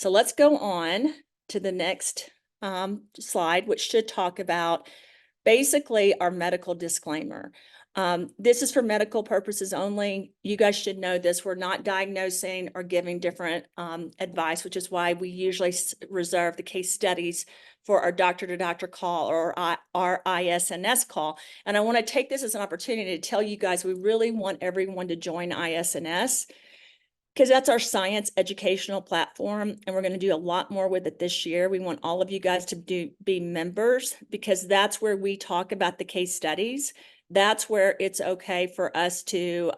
So let's go on to the next slide, which should talk about basically our medical disclaimer. This is for medical purposes only. You guys should know this. We're not diagnosing or giving different advice, which is why we usually reserve the case studies for our doctor-to-doctor call or our ISNS call. And I want to take this as an opportunity to tell you guys we really want everyone to join ISNS because that's our science educational platform, and we're going to do a lot more with it this year. We want all of you guys to be members because that's where we talk about the case studies. That's where it's okay for us to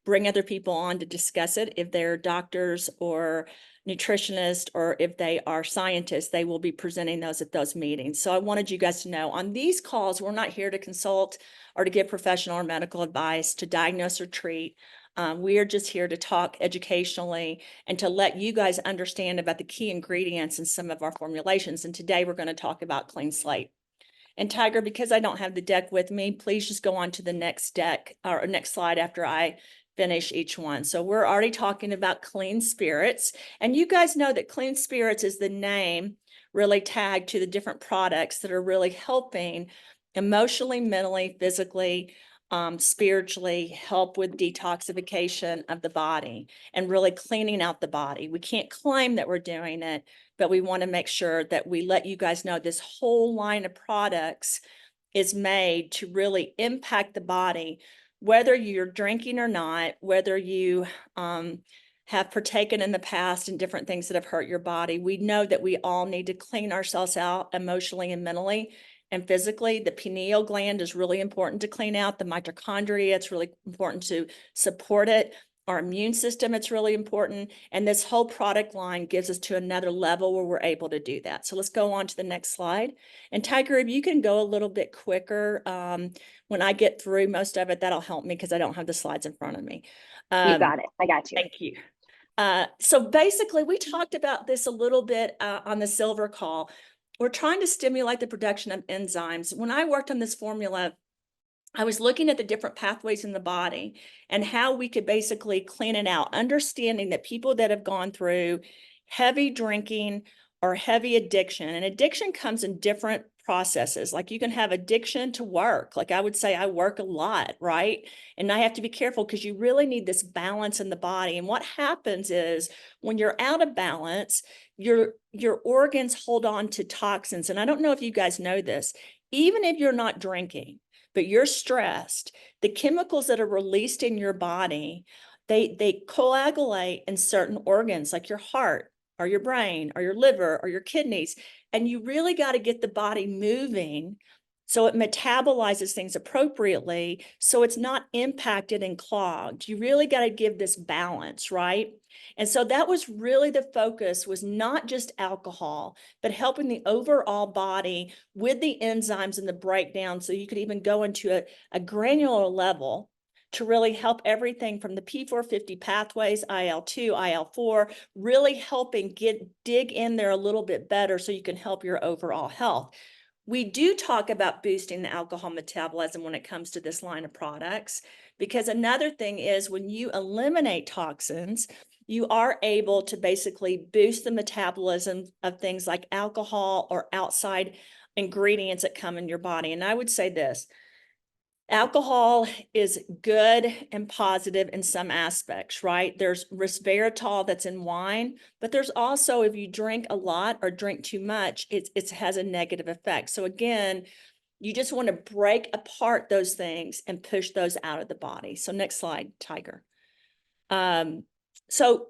bring other people on to discuss it. If they're doctors or nutritionists or if they are scientists, they will be presenting those at those meetings. So I wanted you guys to know on these calls, we're not here to consult or to give professional or medical advice, to diagnose or treat. We are just here to talk educationally and to let you guys understand about the key ingredients in some of our formulations. And today we're going to talk about clean slate. And Tiger, because I don't have the deck with me, please just go on to the next deck or next slide after I finish each one. So we're already talking about clean spirits. And you guys know that clean spirits is the name really tagged to the different products that are really helping emotionally, mentally, physically, spiritually help with detoxification of the body and really cleaning out the body. We can't claim that we're doing it, but we want to make sure that we let you guys know this whole line of products is made to really impact the body, whether you're drinking or not, whether you have partaken in the past in different things that have hurt your body. We know that we all need to clean ourselves out emotionally and mentally and physically. The pineal gland is really important to clean out. The mitochondria, it's really important to support it. Our immune system, it's really important. And this whole product line gives us to another level where we're able to do that. So let's go on to the next slide. And Tiger, if you can go a little bit quicker when I get through most of it, that'll help me because I don't have the slides in front of me. You got it. I got you. Thank you. So basically, we talked about this a little bit on the silver call. We're trying to stimulate the production of enzymes. When I worked on this formula, I was looking at the different pathways in the body and how we could basically clean it out, understanding that people that have gone through heavy drinking or heavy addiction, and addiction comes in different processes. Like you can have addiction to work. Like I would say I work a lot, right? And I have to be careful because you really need this balance in the body. And what happens is when you're out of balance, your organs hold on to toxins. And I don't know if you guys know this, even if you're not drinking, but you're stressed, the chemicals that are released in your body, they coagulate in certain organs like your heart or your brain or your liver or your kidneys. And you really got to get the body moving so it metabolizes things appropriately so it's not impacted and clogged. You really got to give this balance, right? And so that was really the focus, was not just alcohol, but helping the overall body with the enzymes and the breakdown. So you could even go into a granular level to really help everything from the P450 pathways, IL-2, IL-4, really helping dig in there a little bit better so you can help your overall health. We do talk about boosting the alcohol metabolism when it comes to this line of products, because another thing is when you eliminate toxins, you are able to basically boost the metabolism of things like alcohol or outside ingredients that come in your body. And I would say this, alcohol is good and positive in some aspects, right? There's resveratrol that's in wine, but there's also, if you drink a lot or drink too much, it has a negative effect. So again, you just want to break apart those things and push those out of the body. So next slide, Tiger. So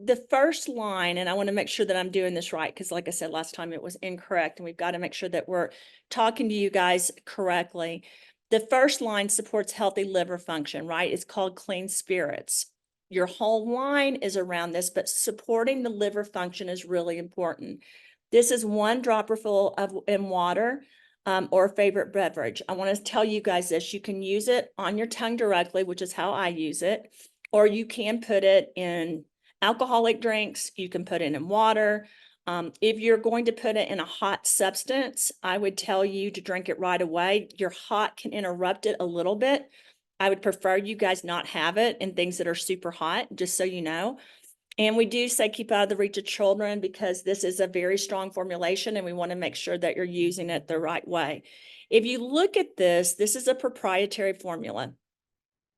the first line, and I want to make sure that I'm doing this right, because like I said, last time it was incorrect, and we've got to make sure that we're talking to you guys correctly. The first line supports healthy liver function, right? It's called clean spirits. Your whole line is around this, but supporting the liver function is really important. This is 1 dropperful in water or a favorite beverage. I want to tell you guys this. You can use it on your tongue directly, which is how I use it, or you can put it in alcoholic drinks. You can put it in water. If you're going to put it in a hot substance, I would tell you to drink it right away. Your hot can interrupt it a little bit. I would prefer you guys not have it in things that are super hot, just so you know. And we do say keep out of the reach of children because this is a very strong formulation and we want to make sure that you're using it the right way. If you look at this, this is a proprietary formula.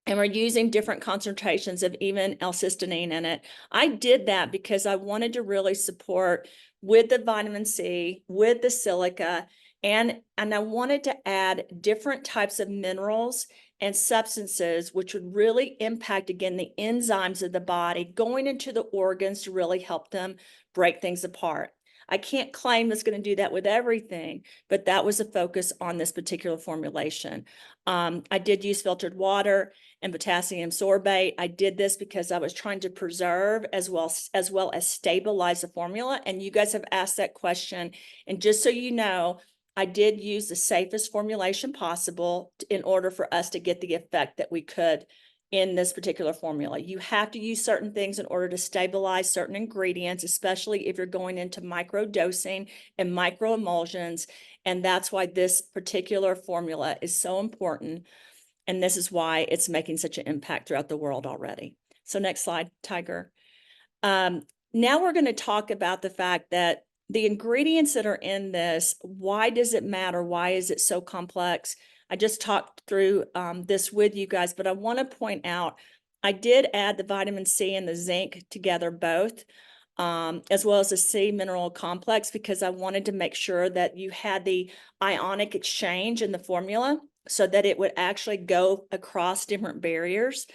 And we're using different concentrations of even L-cysteine in it. I did that because I wanted to really support with the vitamin C, with the silica, and I wanted to add different types of minerals and substances which would really impact, again, the enzymes of the body going into the organs to really help them break things apart. I can't claim it's going to do that with everything, but that was a focus on this particular formulation. I did use filtered water and potassium sorbate. I did this because I was trying to preserve as well as stabilize the formula. And you guys have asked that question. And just so you know, I did use the safest formulation possible in order for us to get the effect that we could in this particular formula. You have to use certain things in order to stabilize certain ingredients, especially if you're going into micro dosing and micro emulsions. And that's why this particular formula is so important. And this is why it's making such an impact throughout the world already. So next slide, Tiger. Now we're going to talk about the fact that the ingredients that are in this, why does it matter? Why is it so complex? I just talked through this with you guys, but I want to point out, I did add the vitamin C and the zinc together both, as well as the C mineral complex, because I wanted to make sure that you had the ionic exchange in the formula so that it would actually go across different barriers.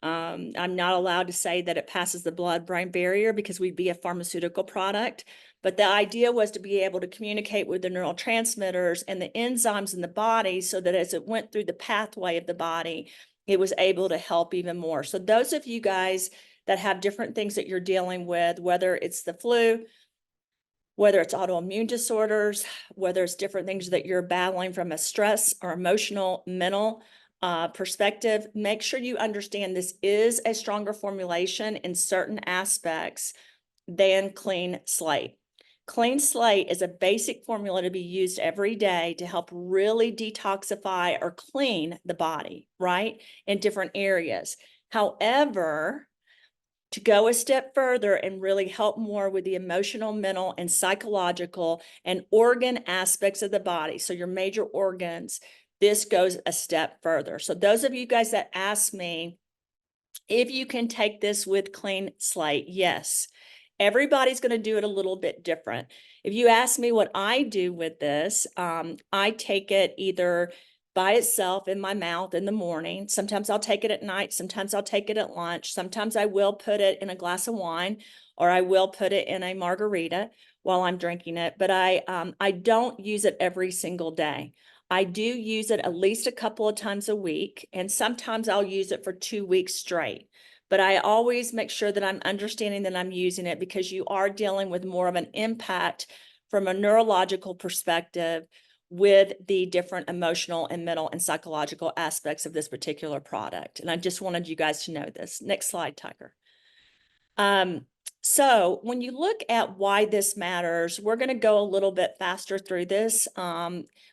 I'm not allowed to say that it passes the blood-brain barrier because we'd be a pharmaceutical product. But the idea was to be able to communicate with the neurotransmitters and the enzymes in the body so that as it went through the pathway of the body, it was able to help even more. So those of you guys that have different things that you're dealing with, whether it's the flu, whether it's autoimmune disorders, whether it's different things that you're battling from a stress or emotional, mental perspective, make sure you understand this is a stronger formulation in certain aspects than Clean Slate. Clean Slate is a basic formula to be used every day to help really detoxify or clean the body, right, in different areas. However, to go a step further and really help more with the emotional, mental, and psychological and organ aspects of the body, so your major organs, this goes a step further. So those of you guys that ask me if you can take this with Clean Slate, yes. Everybody's going to do it a little bit different. If you ask me what I do with this, I take it either by itself in my mouth in the morning. Sometimes I'll take it at night. Sometimes I'll take it at lunch. Sometimes I will put it in a glass of wine, or I will put it in a margarita while I'm drinking it. But I don't use it every single day. I do use it at least a couple of times a week, and sometimes I'll use it for 2 weeks straight. But I always make sure that I'm understanding that I'm using it because you are dealing with more of an impact from a neurological perspective with the different emotional and mental and psychological aspects of this particular product. And I just wanted you guys to know this. Next slide, Tiger. So when you look at why this matters, we're going to go a little bit faster through this.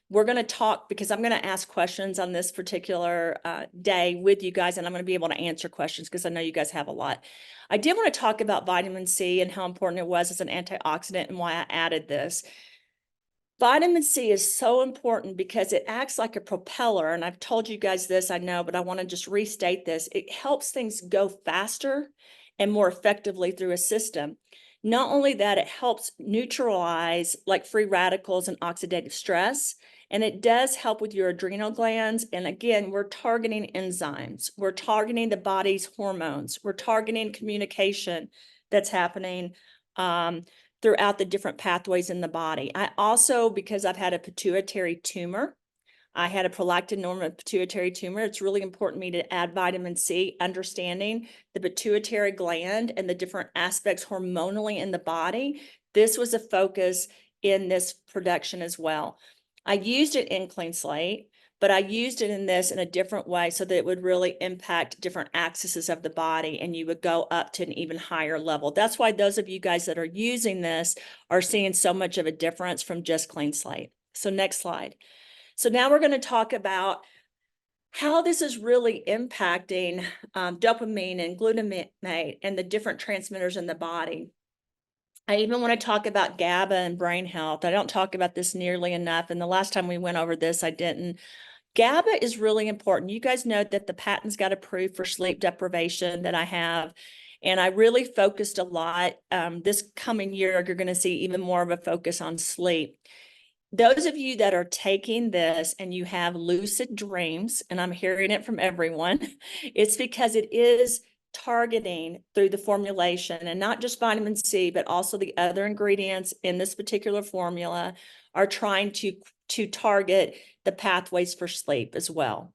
We're going to talk because I'm going to ask questions on this particular day with you guys, and I'm going to be able to answer questions because I know you guys have a lot. I did want to talk about vitamin C and how important it was as an antioxidant and why I added this. Vitamin C is so important because it acts like a propeller, and I've told you guys this, I know, but I want to just restate this. It helps things go faster and more effectively through a system. Not only that, it helps neutralize like free radicals and oxidative stress, and it does help with your adrenal glands. And again, we're targeting enzymes. We're targeting the body's hormones. We're targeting communication that's happening throughout the different pathways in the body. I also, because I've had a pituitary tumor, I had a prolactin normative pituitary tumor. It's really important to me to add vitamin C, understanding the pituitary gland and the different aspects hormonally in the body. This was a focus in this production as well. I used it in Clean Slate, but I used it in this in a different way so that it would really impact different axes of the body and you would go up to an even higher level. That's why those of you guys that are using this are seeing so much of a difference from just Clean Slate. So next slide. So now we're going to talk about how this is really impacting dopamine and glutamate and the different transmitters in the body. I even want to talk about GABA and brain health. I don't talk about this nearly enough. And the last time we went over this, I didn't. GABA is really important. You guys know that the patents got approved for sleep deprivation that I have. And I really focused a lot. This coming year, you're going to see even more of a focus on sleep. Those of you that are taking this and you have lucid dreams, and I'm hearing it from everyone, it's because it is targeting through the formulation, and not just vitamin C, but also the other ingredients in this particular formula are trying to target the pathways for sleep as well.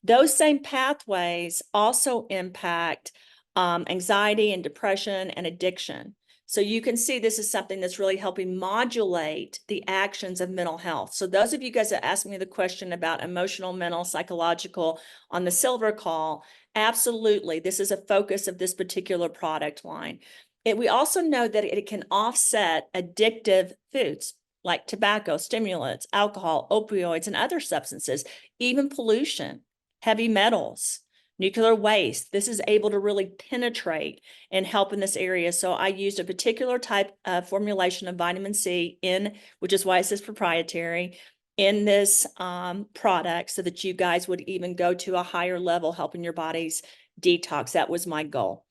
Those same pathways also impact anxiety and depression and addiction. So you can see this is something that's really helping modulate the actions of mental health. So those of you guys that asked me the question about emotional, mental, psychological on the silver call, absolutely, this is a focus of this particular product line. We also know that it can offset addictive foods like tobacco, stimulants, alcohol, opioids, and other substances, even pollution, heavy metals, nuclear waste. This is able to really penetrate and help in this area. So I used a particular type of formulation of vitamin C which is why it says proprietary, in this product so that you guys would even go to a higher level, helping your bodies detox. That was my goal.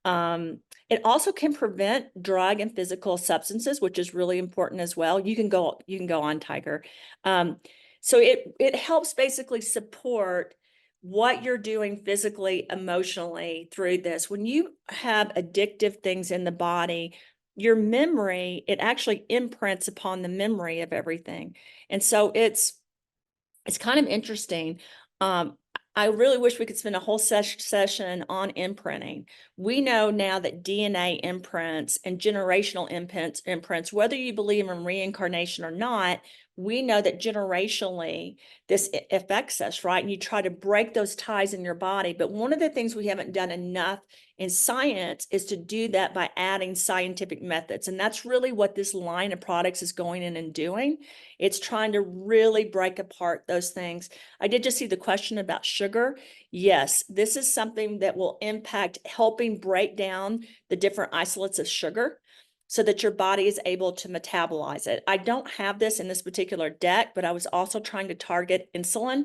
It also can prevent drug and physical substances, which is really important as well. You can go on, Tiger. So it helps basically support what you're doing physically, emotionally through this. When you have addictive things in the body, your memory, it actually imprints upon the memory of everything. And so it's kind of interesting. I really wish we could spend a whole session on imprinting. We know now that DNA imprints and generational imprints, whether you believe in reincarnation or not, we know that generationally this affects us, right? And you try to break those ties in your body. But one of the things we haven't done enough in science is to do that by adding scientific methods. And that's really what this line of products is going in and doing. It's trying to really break apart those things. I did just see the question about sugar. Yes, this is something that will impact helping break down the different isolates of sugar so that your body is able to metabolize it. I don't have this in this particular deck, but I was also trying to target insulin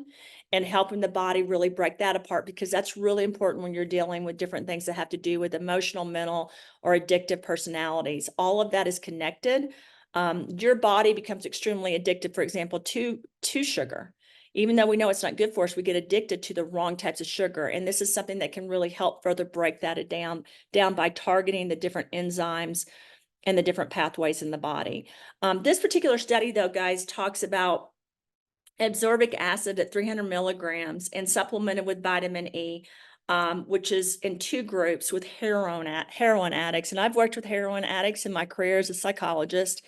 and helping the body really break that apart, because that's really important when you're dealing with different things that have to do with emotional, mental, or addictive personalities. All of that is connected. Your body becomes extremely addicted, for example, to sugar. Even though we know it's not good for us, we get addicted to the wrong types of sugar. And this is something that can really help further break that down by targeting the different enzymes and the different pathways in the body. This particular study, though, guys, talks about ascorbic acid at 300 milligrams and supplemented with vitamin E, which is in two groups with heroin addicts. And I've worked with heroin addicts in my career as a psychologist.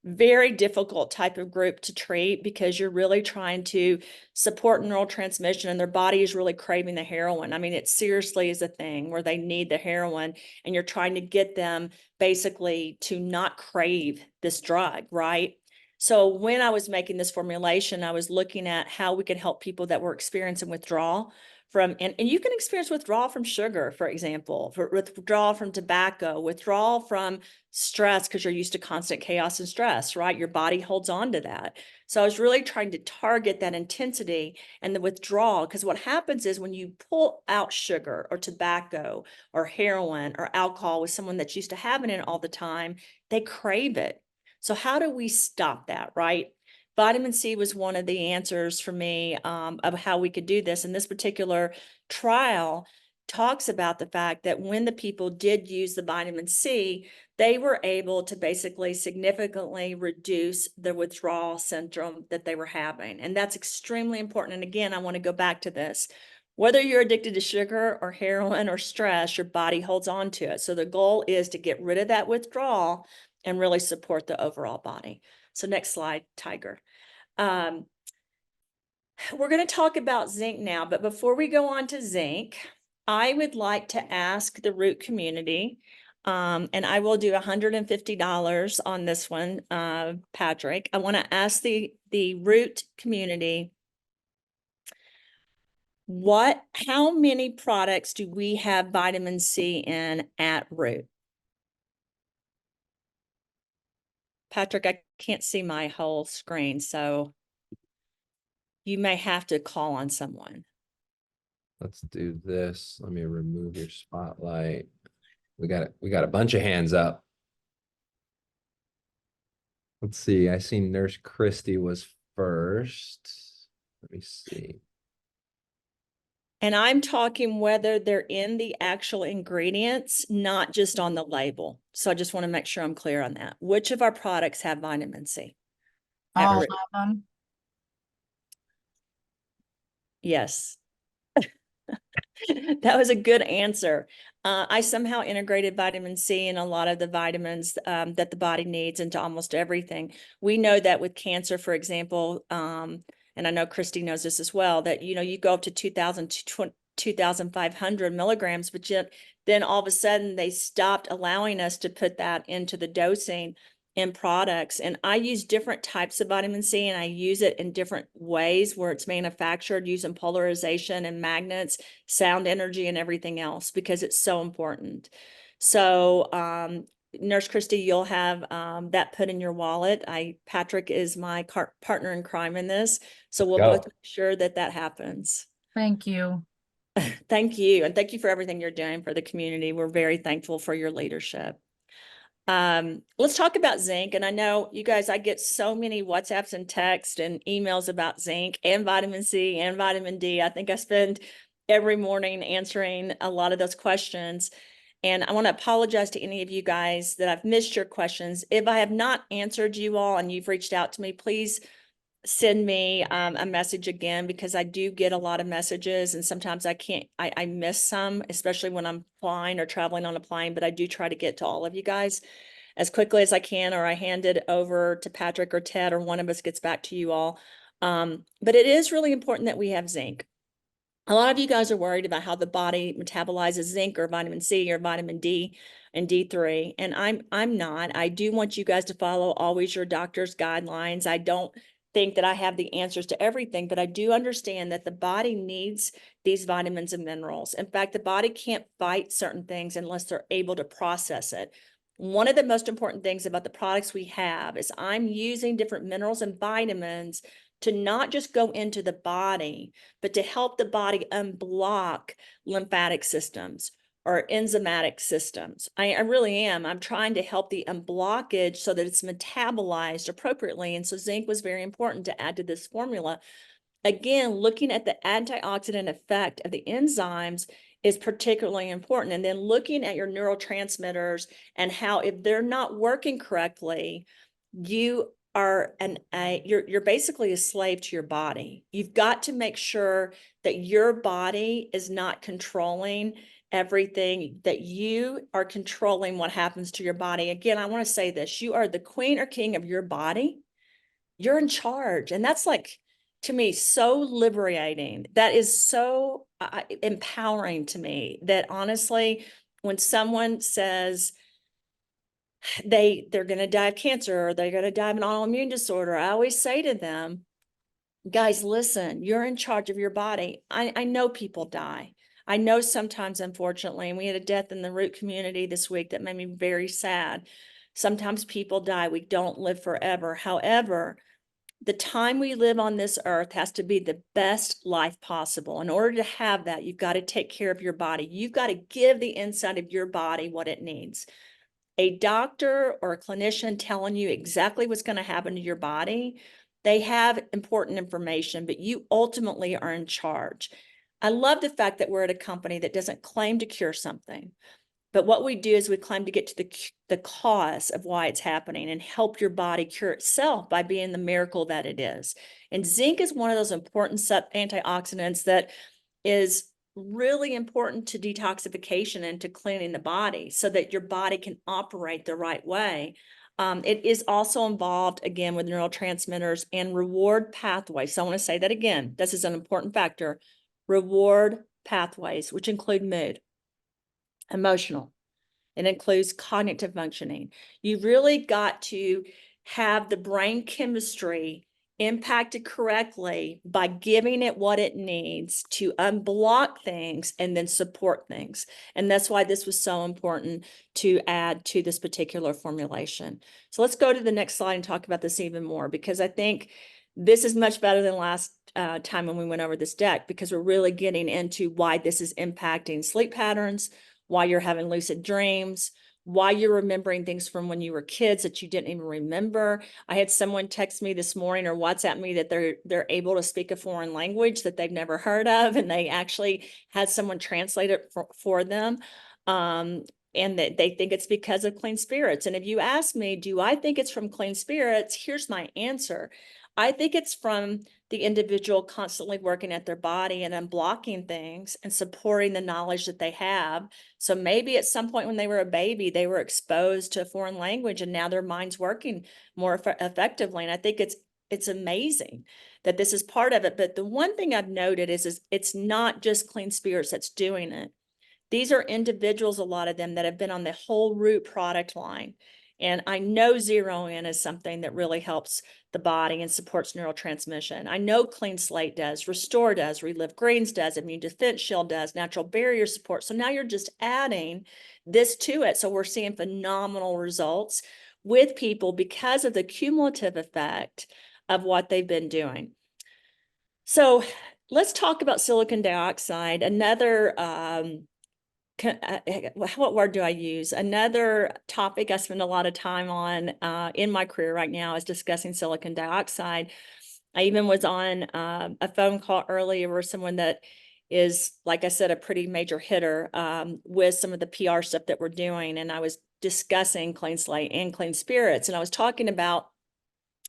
Very difficult type of group to treat, because you're really trying to support neurotransmission and their body is really craving the heroin. I mean, it seriously is a thing where they need the heroin, and you're trying to get them basically to not crave this drug, right? So when I was making this formulation, I was looking at how we could help people that were experiencing withdrawal from, and you can experience withdrawal from sugar, for example, withdrawal from tobacco, withdrawal from stress, because you're used to constant chaos and stress, right? Your body holds on to that. So I was really trying to target that intensity and the withdrawal, because what happens is when you pull out sugar or tobacco or heroin or alcohol with someone that's used to having it all the time, they crave it. So how do we stop that, right? Vitamin C was one of the answers for me of how we could do this. And this particular trial talks about the fact that when the people did use the vitamin C, they were able to basically significantly reduce the withdrawal syndrome that they were having. And that's extremely important. And again, I want to go back to this. Whether you're addicted to sugar or heroin or stress, your body holds on to it. So the goal is to get rid of that withdrawal and really support the overall body. So next slide, Tiger. We're going to talk about zinc now, but before we go on to zinc, I would like to ask the root community, and I will do $150 on this one, Patrick. I want to ask the root community, How many products do we have vitamin C in at root? Patrick, I can't see my whole screen, so you may have to call on someone. Let's do this. Let me remove your spotlight. We got a bunch of hands up. Let's see. I see Nurse Christy was first. Let me see. And I'm talking whether they're in the actual ingredients, not just on the label. So I just want to make sure I'm clear on that. Which of our products have vitamin C? All of them. Yes. That was a good answer. I somehow integrated vitamin C and a lot of the vitamins that the body needs into almost everything. We know that with cancer, for example, and I know Christy knows this as well, that, you go up to 2,000 to 2,500 milligrams, but yet then all of a sudden they stopped allowing us to put that into the dosing in products. And I use different types of vitamin C, and I use it in different ways where it's manufactured using polarization and magnets, sound energy, and everything else, because it's so important. So, Nurse Christy, you'll have that put in your wallet. Patrick is my partner in crime in this, so we'll both make sure that happens. Thank you. Thank you, and thank you for everything you're doing for the community. We're very thankful for your leadership. Let's talk about zinc. And I know you guys, I get so many WhatsApps and texts and emails about zinc and vitamin C and vitamin D. I think I spend every morning answering a lot of those questions. And I want to apologize to any of you guys that I've missed your questions. If I have not answered you all and you've reached out to me, please send me a message again, because I do get a lot of messages and sometimes I miss some, especially when I'm flying or traveling on a plane, but I do try to get to all of you guys as quickly as I can, or I hand it over to Patrick or Ted, or one of us gets back to you all. But it is really important that we have zinc. A lot of you guys are worried about how the body metabolizes zinc or vitamin C or vitamin D and D3. And I'm not. I do want you guys to follow always your doctor's guidelines. I don't think that I have the answers to everything, but I do understand that the body needs these vitamins and minerals. In fact, the body can't fight certain things unless they're able to process it. One of the most important things about the products we have is I'm using different minerals and vitamins to not just go into the body, but to help the body unblock lymphatic systems or enzymatic systems. I really am. I'm trying to help the unblockage so that it's metabolized appropriately. And so zinc was very important to add to this formula. Again, looking at the antioxidant effect of the enzymes is particularly important. And then looking at your neurotransmitters and how, if they're not working correctly, you are you're basically a slave to your body. You've got to make sure that your body is not controlling everything, that you are controlling what happens to your body. Again, I want to say this: you are the queen or king of your body. You're in charge. And that's, like, to me, so liberating. That is so empowering to me, that honestly, when someone says they're going to die of cancer or they're going to die of an autoimmune disorder, I always say to them, guys, listen, you're in charge of your body. I know people die. I know sometimes, unfortunately, and we had a death in the root community this week that made me very sad. Sometimes people die. We don't live forever. However, the time we live on this earth has to be the best life possible. In order to have that, you've got to take care of your body. You've got to give the inside of your body what it needs. A doctor or a clinician telling you exactly what's going to happen to your body, they have important information, but you ultimately are in charge. I love the fact that we're at a company that doesn't claim to cure something, but what we do is we claim to get to the cause of why it's happening and help your body cure itself by being the miracle that it is. And zinc is one of those important antioxidants that is really important to detoxification and to cleaning the body so that your body can operate the right way. It is also involved, again, with neurotransmitters and reward pathways. So I want to say that again. This is an important factor. Reward pathways, which include mood, emotional. It includes cognitive functioning. You really got to have the brain chemistry impacted correctly by giving it what it needs to unblock things and then support things. And that's why this was so important to add to this particular formulation. So let's go to the next slide and talk about this even more, because I think this is much better than last time when we went over this deck, because we're really getting into why this is impacting sleep patterns, why you're having lucid dreams, why you're remembering things from when you were kids that you didn't even remember. I had someone text me this morning or WhatsApp me that they're able to speak a foreign language that they've never heard of, and they actually had someone translate it for them. And that they think it's because of clean spirits. And if you ask me, do I think it's from clean spirits? Here's my answer. I think it's from the individual constantly working at their body and unblocking things and supporting the knowledge that they have. So maybe at some point when they were a baby, they were exposed to a foreign language and now their mind's working more effectively. And I think it's amazing that this is part of it. But the one thing I've noted is it's not just clean spirits that's doing it. These are individuals, a lot of them, that have been on the whole root product line. And I know Zero In is something that really helps the body and supports neurotransmission. I know Clean Slate does, Restore does, Relive Greens does, Immune Defense Shield does, Natural Barrier Support. So now you're just adding this to it. So we're seeing phenomenal results with people because of the cumulative effect of what they've been doing. So let's talk about silicon dioxide, another what word do I use? Another topic I spend a lot of time on in my career right now is discussing silicon dioxide. I even was on a phone call earlier with someone that is, like I said, a pretty major hitter with some of the PR stuff that we're doing. And I was discussing Clean Slate and Clean Spirits. And I was talking about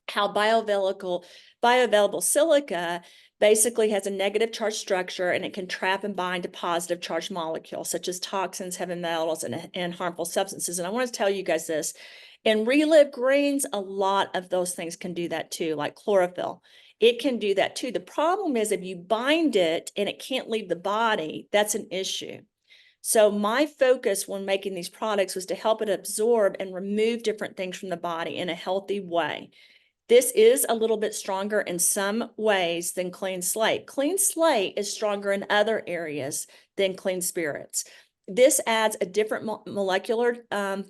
how bioavailable silica basically has a negative charge structure, and it can trap and bind to positive charged molecules such as toxins, heavy metals, and harmful substances. And I want to tell you guys this. In Relive Greens, a lot of those things can do that too, like chlorophyll. It can do that too. The problem is if you bind it and it can't leave the body, that's an issue. So my focus when making these products was to help it absorb and remove different things from the body in a healthy way. This is a little bit stronger in some ways than Clean Slate. Clean Slate is stronger in other areas than Clean Spirits. This adds a different molecular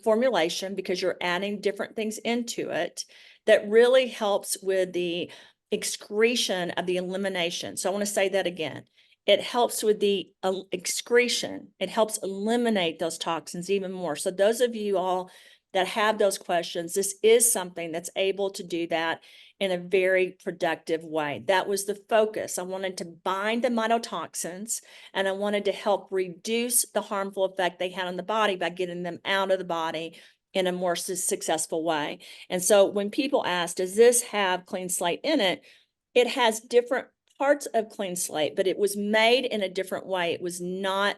formulation because you're adding different things into it that really helps with the excretion of the elimination. So I want to say that again. It helps with the excretion. It helps eliminate those toxins even more. So those of you all that have those questions, this is something that's able to do that in a very productive way. That was the focus. I wanted to bind the mycotoxins, and I wanted to help reduce the harmful effect they had on the body by getting them out of the body in a more successful way. And so when people ask, does this have Clean Slate in it? It has different parts of Clean Slate, but it was made in a different way. It was not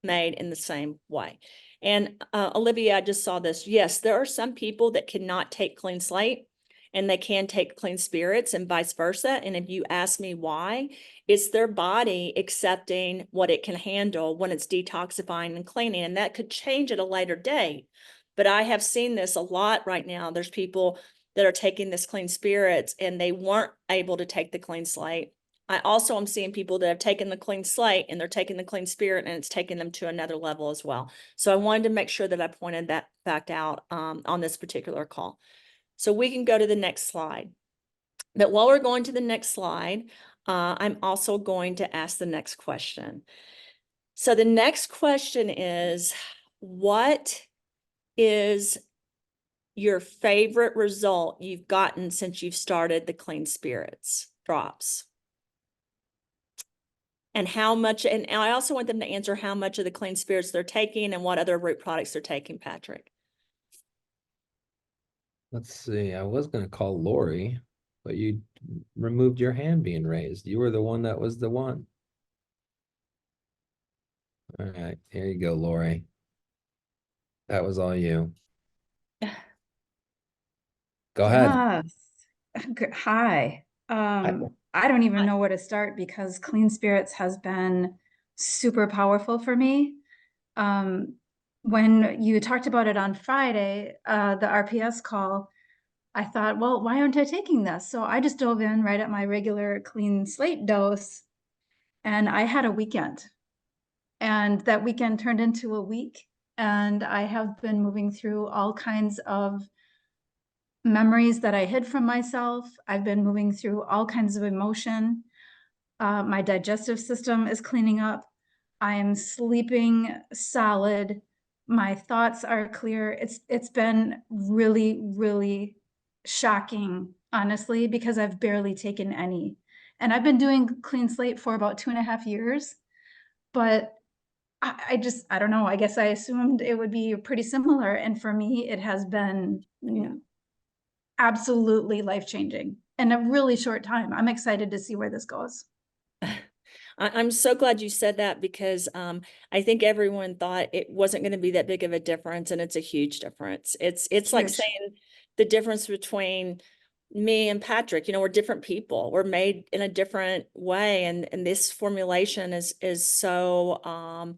made in the same way. And Olivia, I just saw this. Yes, there are some people that cannot take Clean Slate and they can take Clean Spirits and vice versa. And if you ask me why, it's their body accepting what it can handle when it's detoxifying and cleaning. And that could change at a later date. But I have seen this a lot right now. There's people that are taking this Clean Spirits and they weren't able to take the Clean Slate. I also am seeing people that have taken the Clean Slate and they're taking the Clean Spirit and it's taking them to another level as well. So I wanted to make sure that I pointed that fact out on this particular call. So we can go to the next slide. But while we're going to the next slide, I'm also going to ask the next question. So the next question is, what is your favorite result you've gotten since you've started the Clean Spirits drops? And how much, and I also want them to answer how much of the Clean Spirits they're taking and what other root products they're taking, Patrick. Let's see. I was going to call Lori, but you removed your hand being raised. You were the one that was the one. All right, here you go, Lori. That was all you. Go ahead. Yes. Hi. I don't even know where to start because Clean Spirits has been super powerful for me. When you talked about it on Friday, the RPS call, I thought, well, why aren't I taking this? So I just dove in right at my regular clean slate dose, and I had a weekend. And that weekend turned into a week. And I have been moving through all kinds of memories that I hid from myself. I've been moving through all kinds of emotion. My digestive system is cleaning up. I am sleeping solid. My thoughts are clear. It's been really, really shocking, honestly, because I've barely taken any. And I've been doing clean slate for about 2.5 years, but I don't know. I guess I assumed it would be pretty similar. And for me, it has been absolutely life-changing in a really short time. I'm excited to see where this goes. I'm so glad you said that because I think everyone thought it wasn't going to be that big of a difference, and it's a huge difference. It's like Huge. saying the difference between me and Patrick. We're different people. We're made in a different way, and this formulation is so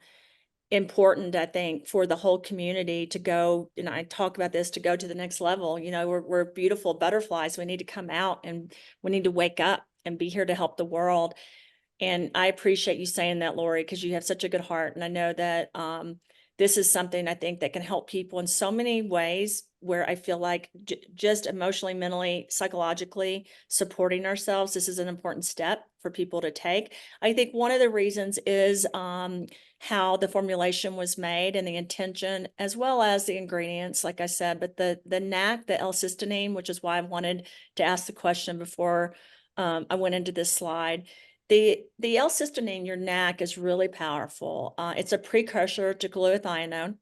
important, I think, for the whole community to go, and I talk about this, to go to the next level. We're beautiful butterflies. We need to come out and we need to wake up and be here to help the world. And I appreciate you saying that, Lori, because you have such a good heart. And I know that this is something I think that can help people in so many ways, where I feel like just emotionally, mentally, psychologically supporting ourselves. This is an important step for people to take. I think one of the reasons is how the formulation was made and the intention, as well as the ingredients, like I said. But the NAC, the L-Cysteine, which is why I wanted to ask the question before I went into this slide. The L-Cysteine, your NAC, is really powerful. It's a precursor to glutathione.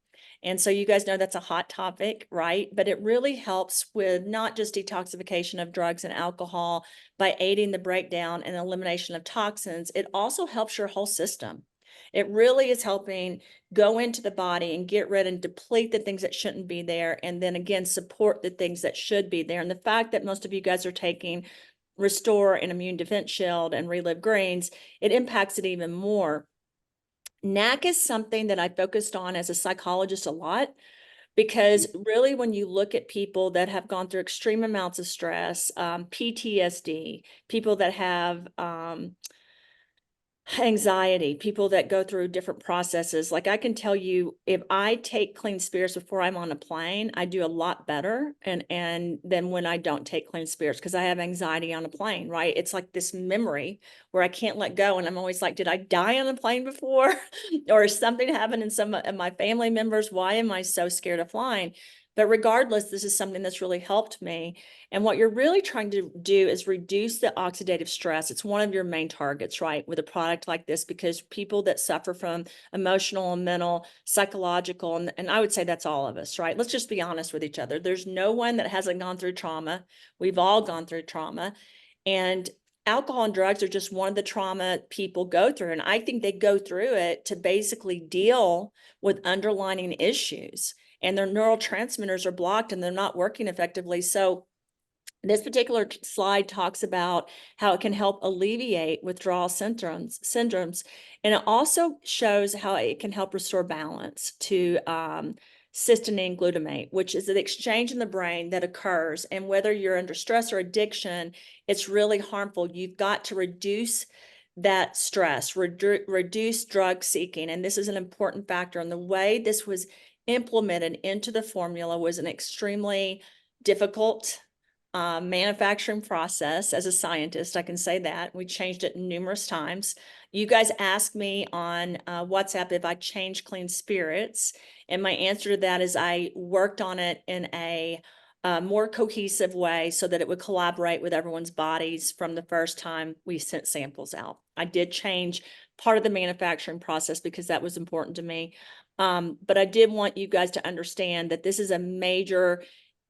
And so you guys know that's a hot topic, right? But it really helps with not just detoxification of drugs and alcohol by aiding the breakdown and elimination of toxins. It also helps your whole system. It really is helping go into the body and get rid and deplete the things that shouldn't be there. And then again, support the things that should be there. And the fact that most of you guys are taking Restore an Immune Defense Shield and Relive Greens, it impacts it even more. NAC is something that I focused on as a psychologist a lot, because really when you look at people that have gone through extreme amounts of stress, PTSD, people that have anxiety, people that go through different processes. Like, I can tell you, if I take Clean Spirits before I'm on a plane, I do a lot better and than when I don't take Clean Spirits, because I have anxiety on a plane, right? It's like this memory where I can't let go. And I'm always like, did I die on a plane before? Or something happened in some of my family members? Why am I so scared of flying? But regardless, this is something that's really helped me. And what you're really trying to do is reduce the oxidative stress. It's one of your main targets, right, with a product like this, because people that suffer from emotional and mental, psychological, and I would say that's all of us, right? Let's just be honest with each other. There's no one that hasn't gone through trauma. We've all gone through trauma. And alcohol and drugs are just one of the trauma people go through. And I think they go through it to basically deal with underlying issues. And their neurotransmitters are blocked and they're not working effectively. So this particular slide talks about how it can help alleviate withdrawal syndromes. And it also shows how it can help restore balance to cysteine glutamate, which is an exchange in the brain that occurs. And whether you're under stress or addiction, it's really harmful. You've got to reduce that stress, reduce drug seeking. And this is an important factor. And the way this was implemented into the formula was an extremely difficult manufacturing process. As a scientist, I can say that. We changed it numerous times. You guys asked me on WhatsApp if I changed Clean Spirits, and my answer to that is I worked on it in a more cohesive way so that it would collaborate with everyone's bodies from the first time we sent samples out. I did change part of the manufacturing process because that was important to me. But I did want you guys to understand that this is a major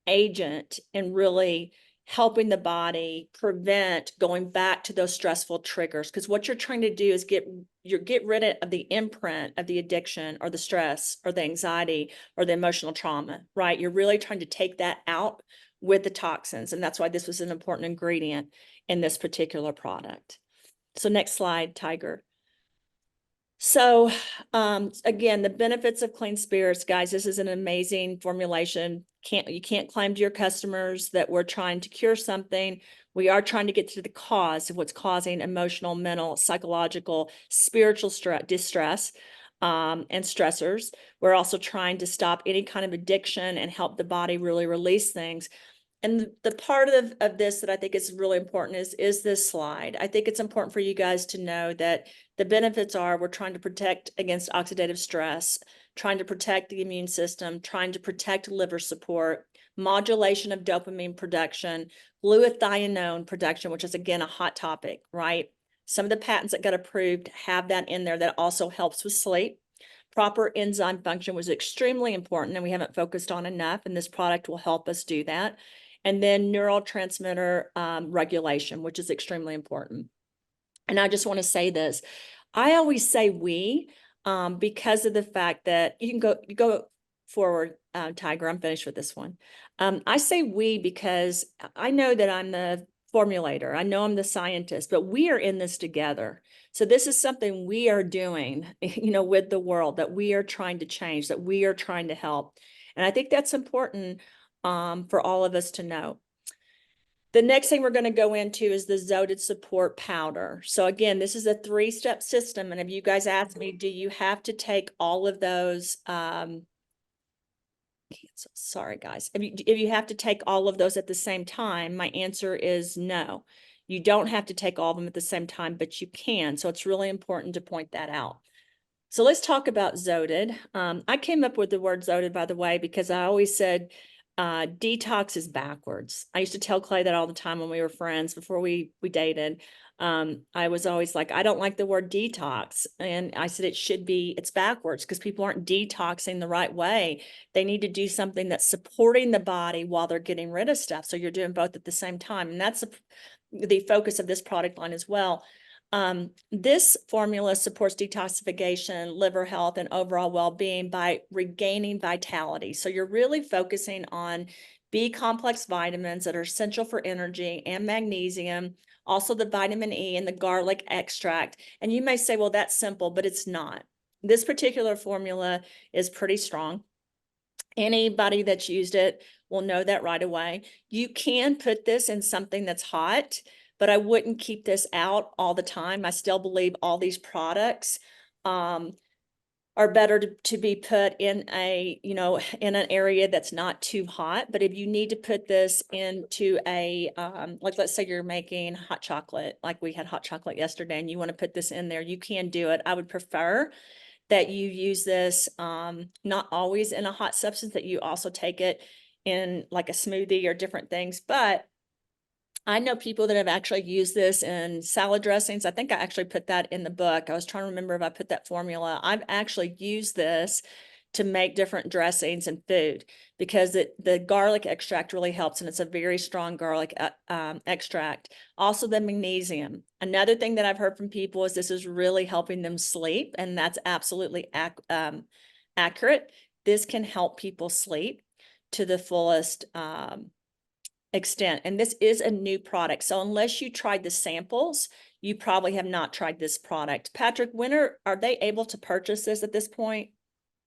agent in really helping the body prevent going back to those stressful triggers. Because what you're trying to do is get rid of the imprint of the addiction or the stress or the anxiety or the emotional trauma, right? You're really trying to take that out with the toxins. And that's why this was an important ingredient in this particular product. So next slide, Tiger. So again, the benefits of Clean Spirits, guys, this is an amazing formulation. You can't claim to your customers that we're trying to cure something. We are trying to get to the cause of what's causing emotional, mental, psychological, spiritual distress, and stressors. We're also trying to stop any kind of addiction and help the body really release things. And the part of this that I think is really important is this slide. I think it's important for you guys to know that the benefits are we're trying to protect against oxidative stress, trying to protect the immune system, trying to protect liver support, modulation of dopamine production, glutathione production, which is again a hot topic, right? Some of the patents that got approved have that in there that also helps with sleep. Proper enzyme function was extremely important and we haven't focused on enough, and this product will help us do that. And then neurotransmitter regulation, which is extremely important. And I just want to say this. I always say we, because of the fact that you go forward, Tiger, I'm finished with this one. I say we because I know that I'm the formulator. I know I'm the scientist, but we are in this together. So this is something we are doing, with the world, that we are trying to change, that we are trying to help. And I think that's important for all of us to know. The next thing we're going to go into is the Xoted support powder. So again, this is a 3-step system. And if you guys ask me, do you have to take all of those? Sorry, guys. If you have to take all of those at the same time, my answer is no. You don't have to take all of them at the same time, but you can. So it's really important to point that out. So let's talk about Xoted. I came up with the word Xoted, by the way, because I always said detox is backwards. I used to tell Clay that all the time when we were friends before we dated. I was always like, I don't like the word detox. And I said, it's backwards because people aren't detoxing the right way. They need to do something that's supporting the body while they're getting rid of stuff. So you're doing both at the same time. And that's the focus of this product line as well. This formula supports detoxification, liver health, and overall well-being by regaining vitality. So you're really focusing on B complex vitamins that are essential for energy and magnesium, also the vitamin E and the garlic extract. And you may say, well, that's simple, but it's not. This particular formula is pretty strong. Anybody that's used it will know that right away. You can put this in something that's hot, but I wouldn't keep this out all the time. I still believe all these products are better to be put in in an area that's not too hot. But if you need to put this into a, like, let's say you're making hot chocolate, like we had hot chocolate yesterday, and you want to put this in there, you can do it. I would prefer that you use this, not always in a hot substance, that you also take it in like a smoothie or different things. But I know people that have actually used this in salad dressings. I think I actually put that in the book. I was trying to remember if I put that formula. I've actually used this to make different dressings and food because the garlic extract really helps, and it's a very strong garlic extract. Also the magnesium. Another thing that I've heard from people is this is really helping them sleep, and that's absolutely accurate. This can help people sleep to the fullest extent. And this is a new product. So unless you tried the samples, you probably have not tried this product. Patrick, when are they able to purchase this at this point?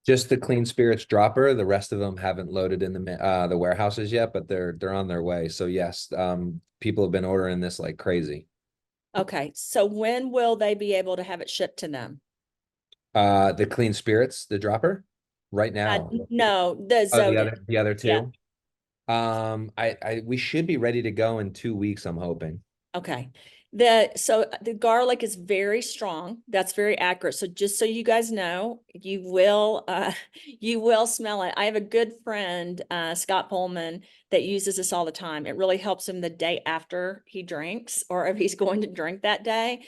Just the Clean Spirits dropper. The rest of them haven't loaded in the warehouses yet, but they're on their way. So yes, people have been ordering this like crazy. Okay, so when will they be able to have it shipped to them? The Clean Spirits, the dropper, right now. No, the Oh, Xoted. the other two. Yeah. We should be ready to go in 2 weeks, I'm hoping. Okay. So the garlic is very strong. That's very accurate. So just so you guys know, you will smell it. I have a good friend, Scott Pullman, that uses this all the time. It really helps him the day after he drinks, or if he's going to drink that day.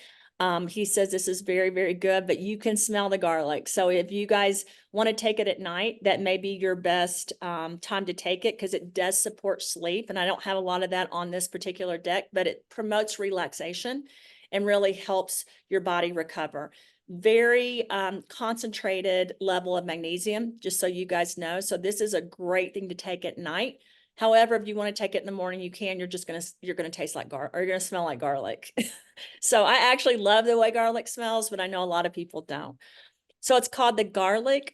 He says this is very, very good, but you can smell the garlic. So if you guys want to take it at night, that may be your best time to take it, because it does support sleep. And I don't have a lot of that on this particular deck, but it promotes relaxation and really helps your body recover. Very concentrated level of magnesium, just so you guys know. So this is a great thing to take at night. However, if you want to take it in the morning, you can. You're gonna taste like garlic, or you're gonna smell like garlic. So I actually love the way garlic smells, but I know a lot of people don't. So it's called the the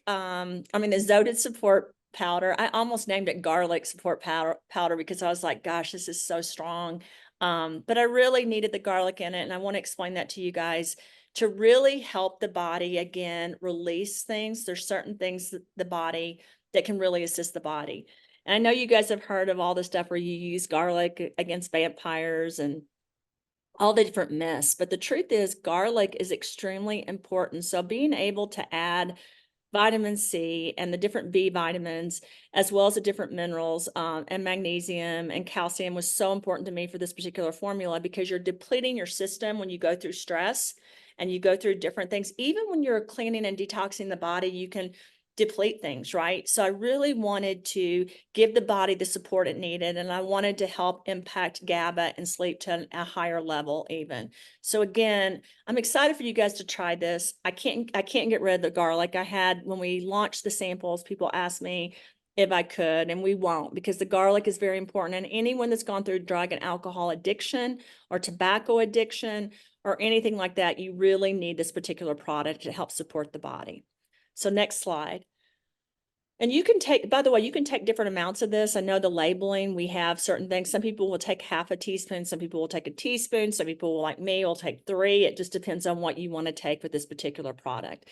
Xoted support powder. I almost named it garlic support powder because I was like, gosh, this is so strong. But I really needed the garlic in it. And I want to explain that to you guys to really help the body again, release things. There's certain things that the body that can really assist the body. And I know you guys have heard of all the stuff where you use garlic against vampires and all the different myths, but the truth is garlic is extremely important. So being able to add vitamin C and the different B vitamins, as well as the different minerals and magnesium and calcium was so important to me for this particular formula because you're depleting your system when you go through stress and you go through different things. Even when you're cleaning and detoxing the body, you can deplete things, right? So I really wanted to give the body the support it needed, and I wanted to help impact GABA and sleep to a higher level even. So again, I'm excited for you guys to try this. I can't get rid of the garlic. I had, when we launched the samples, people asked me if I could, and we won't, because the garlic is very important. And anyone that's gone through drug and alcohol addiction or tobacco addiction or anything like that, you really need this particular product to help support the body. So next slide. And you can take, by the way, you can take different amounts of this. I know the labeling, we have certain things. Some people will take half a teaspoon. Some people will take a teaspoon. Some people, like me, will take 3. It just depends on what you want to take with this particular product.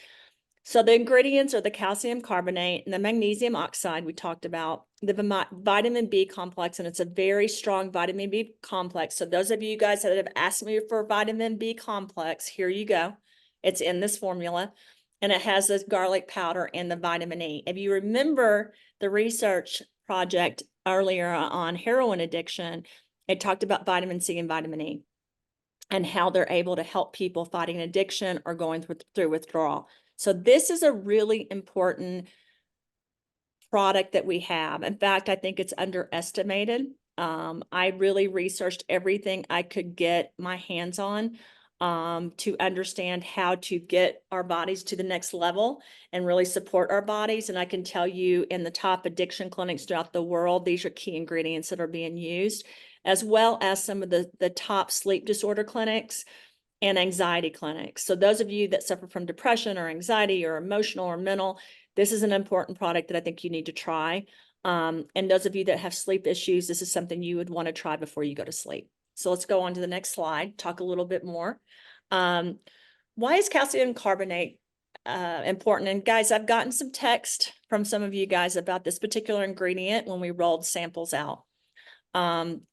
So the ingredients are the calcium carbonate and the magnesium oxide we talked about, the vitamin B complex, and it's a very strong vitamin B complex. So those of you guys that have asked me for vitamin B complex, here you go. It's in this formula. And it has this garlic powder and the vitamin E. If you remember the research project earlier on heroin addiction, it talked about vitamin C and vitamin E and how they're able to help people fighting addiction or going through withdrawal. So this is a really important product that we have. In fact, I think it's underestimated. I really researched everything I could get my hands on to understand how to get our bodies to the next level and really support our bodies. And I can tell you, in the top addiction clinics throughout the world, these are key ingredients that are being used, as well as some of the top sleep disorder clinics and anxiety clinics. So those of you that suffer from depression or anxiety or emotional or mental, this is an important product that I think you need to try. And those of you that have sleep issues, this is something you would want to try before you go to sleep. So let's go on to the next slide, talk a little bit more. Why is calcium carbonate important? And guys, I've gotten some text from some of you guys about this particular ingredient when we rolled samples out.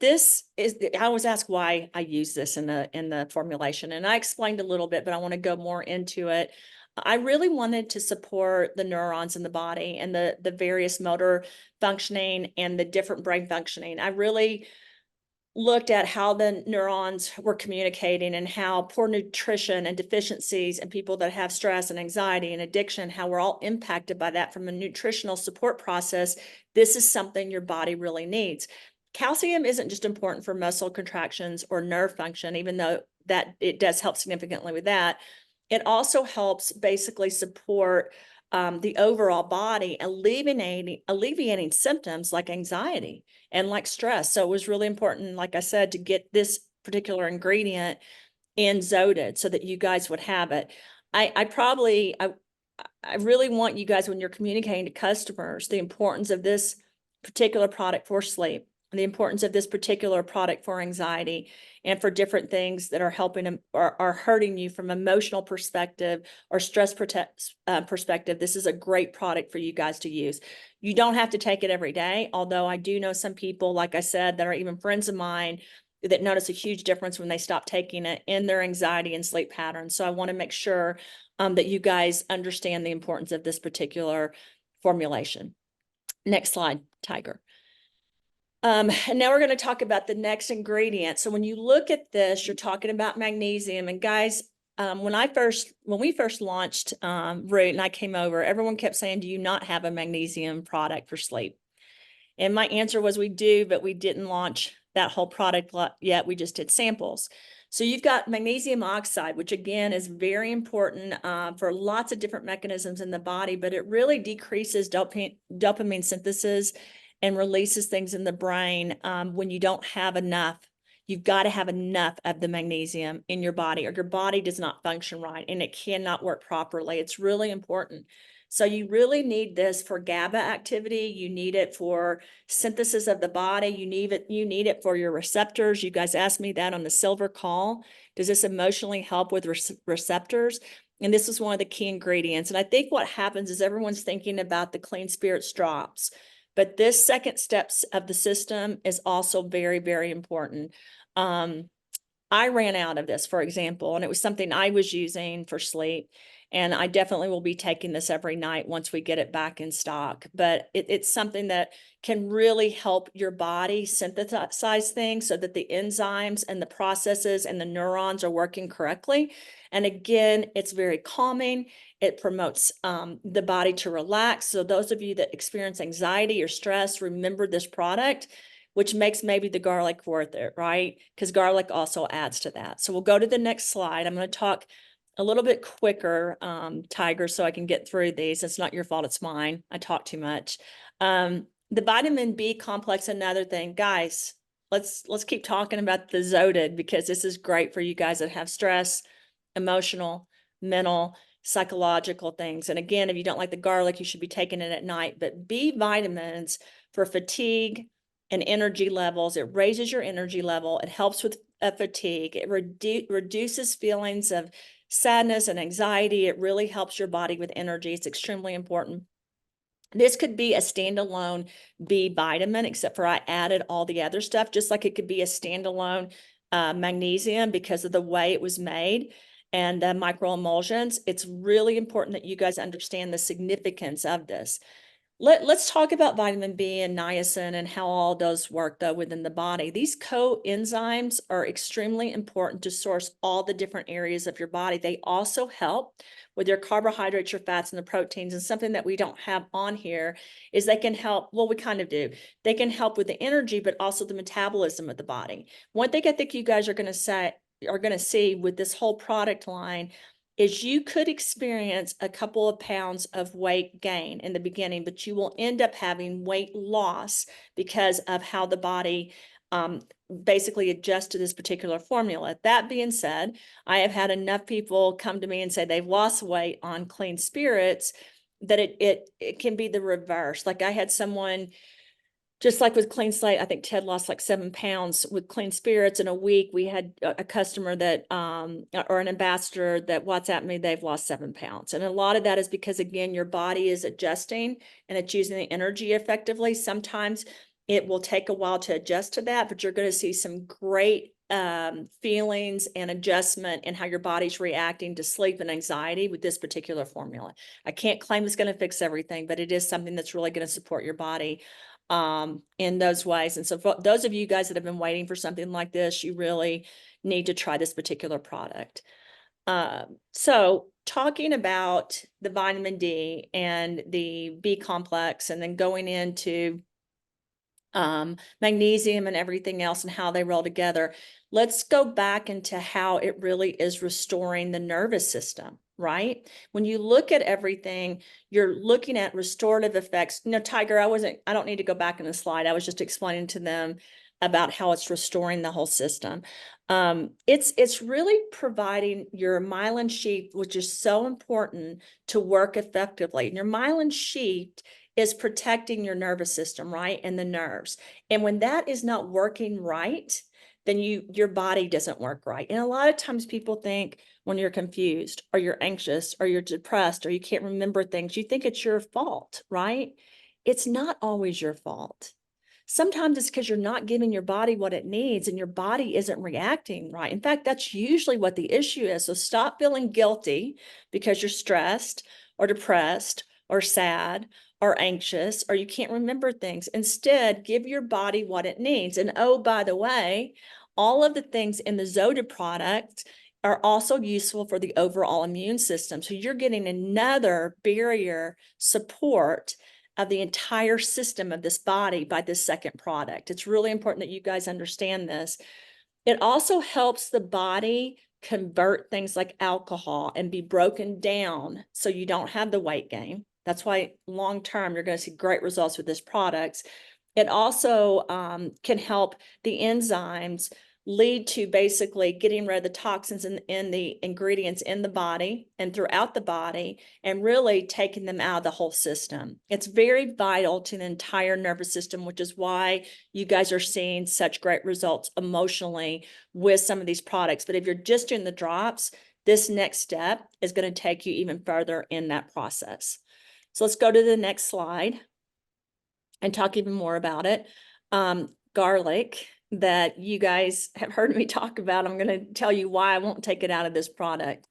This is, I was asked why I use this in the formulation, and I explained a little bit, but I want to go more into it. I really wanted to support the neurons in the body and the various motor functioning and the different brain functioning. I really looked at how the neurons were communicating and how poor nutrition and deficiencies and people that have stress and anxiety and addiction, how we're all impacted by that from a nutritional support process. This is something your body really needs. Calcium isn't just important for muscle contractions or nerve function, even though that it does help significantly with that. It also helps basically support the overall body, alleviating symptoms like anxiety and like stress. So it was really important, like I said, to get this particular ingredient in Xoted so that you guys would have it. I really want you guys, when you're communicating to customers, the importance of this particular product for sleep, the importance of this particular product for anxiety and for different things that are helping them or are hurting you from emotional perspective or stress perspective. This is a great product for you guys to use. You don't have to take it every day, although I do know some people, like I said, that are even friends of mine that notice a huge difference when they stop taking it in their anxiety and sleep patterns. So I want to make sure that you guys understand the importance of this particular formulation. Next slide, Tiger. And now we're going to talk about the next ingredient. So when you look at this, you're talking about magnesium. And guys, when we first launched Root and I came over, everyone kept saying, do you not have a magnesium product for sleep? And my answer was, we do, but we didn't launch that whole product yet. We just did samples. So you've got magnesium oxide, which again is very important for lots of different mechanisms in the body, but it really decreases dopamine synthesis and releases things in the brain when you don't have enough. You've got to have enough of the magnesium in your body or your body does not function right and it cannot work properly. It's really important. So you really need this for GABA activity. You need it for synthesis of the body. You need it for your receptors. You guys asked me that on the silver call. Does this emotionally help with receptors? And this is one of the key ingredients. And I think what happens is everyone's thinking about the clean spirits drops, but this second steps of the system is also very, very important. I ran out of this, for example, and it was something I was using for sleep. And I definitely will be taking this every night once we get it back in stock. But it's something that can really help your body synthesize things so that the enzymes and the processes and the neurons are working correctly. And again, it's very calming. It promotes the body to relax. So those of you that experience anxiety or stress, remember this product, which makes maybe the garlic worth it, right? Because garlic also adds to that. So we'll go to the next slide. I'm going to talk a little bit quicker, Tiger, so I can get through these. It's not your fault, it's mine. I talk too much. The vitamin B complex, another thing. Guys, let's keep talking about the Xoted, because this is great for you guys that have stress, emotional, mental, psychological things. And again, if you don't like the garlic, you should be taking it at night. But B vitamins for fatigue and energy levels, it raises your energy level. It helps with fatigue. It reduces feelings of sadness and anxiety. It really helps your body with energy. It's extremely important. This could be a standalone B vitamin, except for I added all the other stuff, just like it could be a standalone magnesium because of the way it was made and microemulsions. It's really important that you guys understand the significance of this. Let's talk about vitamin B and niacin and how all those work, though, within the body. These coenzymes are extremely important to source all the different areas of your body. They also help with your carbohydrates, your fats, and the proteins. And something that we don't have on here is they can help, well, we kind of do. They can help with the energy, but also the metabolism of the body. One thing I think you guys are going to see with this whole product line is you could experience a couple of pounds of weight gain in the beginning, but you will end up having weight loss because of how the body basically adjusts to this particular formula. That being said, I have had enough people come to me and say they've lost weight on clean spirits that it can be the reverse. Like I had someone, just like with Clean Slate, I think Ted lost like 7 pounds with Clean Spirits in a week. We had a customer that, or an ambassador that WhatsApped me, they've lost 7 pounds. And a lot of that is because, again, your body is adjusting and it's using the energy effectively. Sometimes it will take a while to adjust to that, but you're going to see some great feelings and adjustment in how your body's reacting to sleep and anxiety with this particular formula. I can't claim it's going to fix everything, but it is something that's really going to support your body in those ways. And so for those of you guys that have been waiting for something like this, you really need to try this particular product. So talking about the vitamin D and the B complex, and then going into magnesium and everything else and how they roll together, let's go back into how it really is restoring the nervous system, right? When you look at everything, you're looking at restorative effects. No, Tiger, I don't need to go back in the slide. I was just explaining to them about how it's restoring the whole system. It's really providing your myelin sheath, which is so important to work effectively. And your myelin sheath is protecting your nervous system, right? And the nerves. And when that is not working right, then your body doesn't work right. And a lot of times people think when you're confused or you're anxious or you're depressed or you can't remember things, you think it's your fault, right? It's not always your fault. Sometimes it's because you're not giving your body what it needs and your body isn't reacting right. In fact, that's usually what the issue is. So stop feeling guilty because you're stressed or depressed or sad or anxious, or you can't remember things. Instead, give your body what it needs. And oh, by the way, all of the things in the Xoted product are also useful for the overall immune system. So you're getting another barrier support of the entire system of this body by this second product. It's really important that you guys understand this. It also helps the body convert things like alcohol and be broken down so you don't have the weight gain. That's why long-term, you're going to see great results with this product. It also can help the enzymes lead to basically getting rid of the toxins in the ingredients in the body and throughout the body, and really taking them out of the whole system. It's very vital to the entire nervous system, which is why you guys are seeing such great results emotionally with some of these products. But if you're just doing the drops, this next step is going to take you even further in that process. So let's go to the next slide and talk even more about it. Garlic that you guys have heard me talk about. I'm going to tell you why I won't take it out of this product.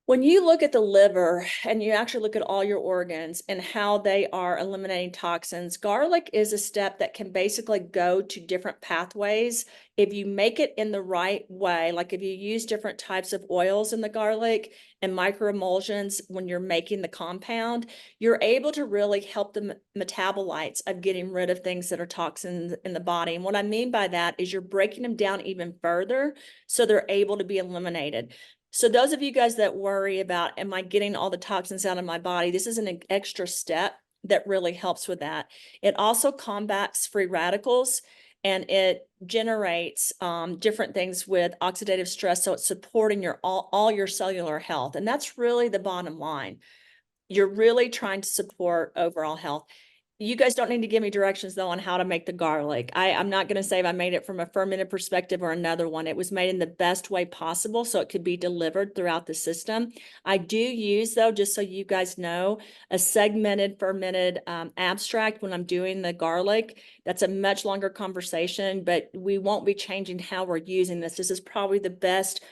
When you look at the liver and you actually look at all your organs and how they are eliminating toxins, garlic is a step that can basically go to different pathways. If you make it in the right way, like if you use different types of oils in the garlic and microemulsions when you're making the compound, you're able to really help the metabolites of getting rid of things that are toxins in the body. And what I mean by that is you're breaking them down even further so they're able to be eliminated. So those of you guys that worry about, am I getting all the toxins out of my body? This is an extra step that really helps with that. It also combats free radicals, and it generates different things with oxidative stress. So it's supporting your all your cellular health. And that's really the bottom line. You're really trying to support overall health. You guys don't need to give me directions though on how to make the garlic. I'm not going to say if I made it from a fermented perspective or another one. It was made in the best way possible so it could be delivered throughout the system. I do use though, just so you guys know, a segmented fermented abstract when I'm doing the garlic. That's a much longer conversation, but we won't be changing how we're using this. This is probably the best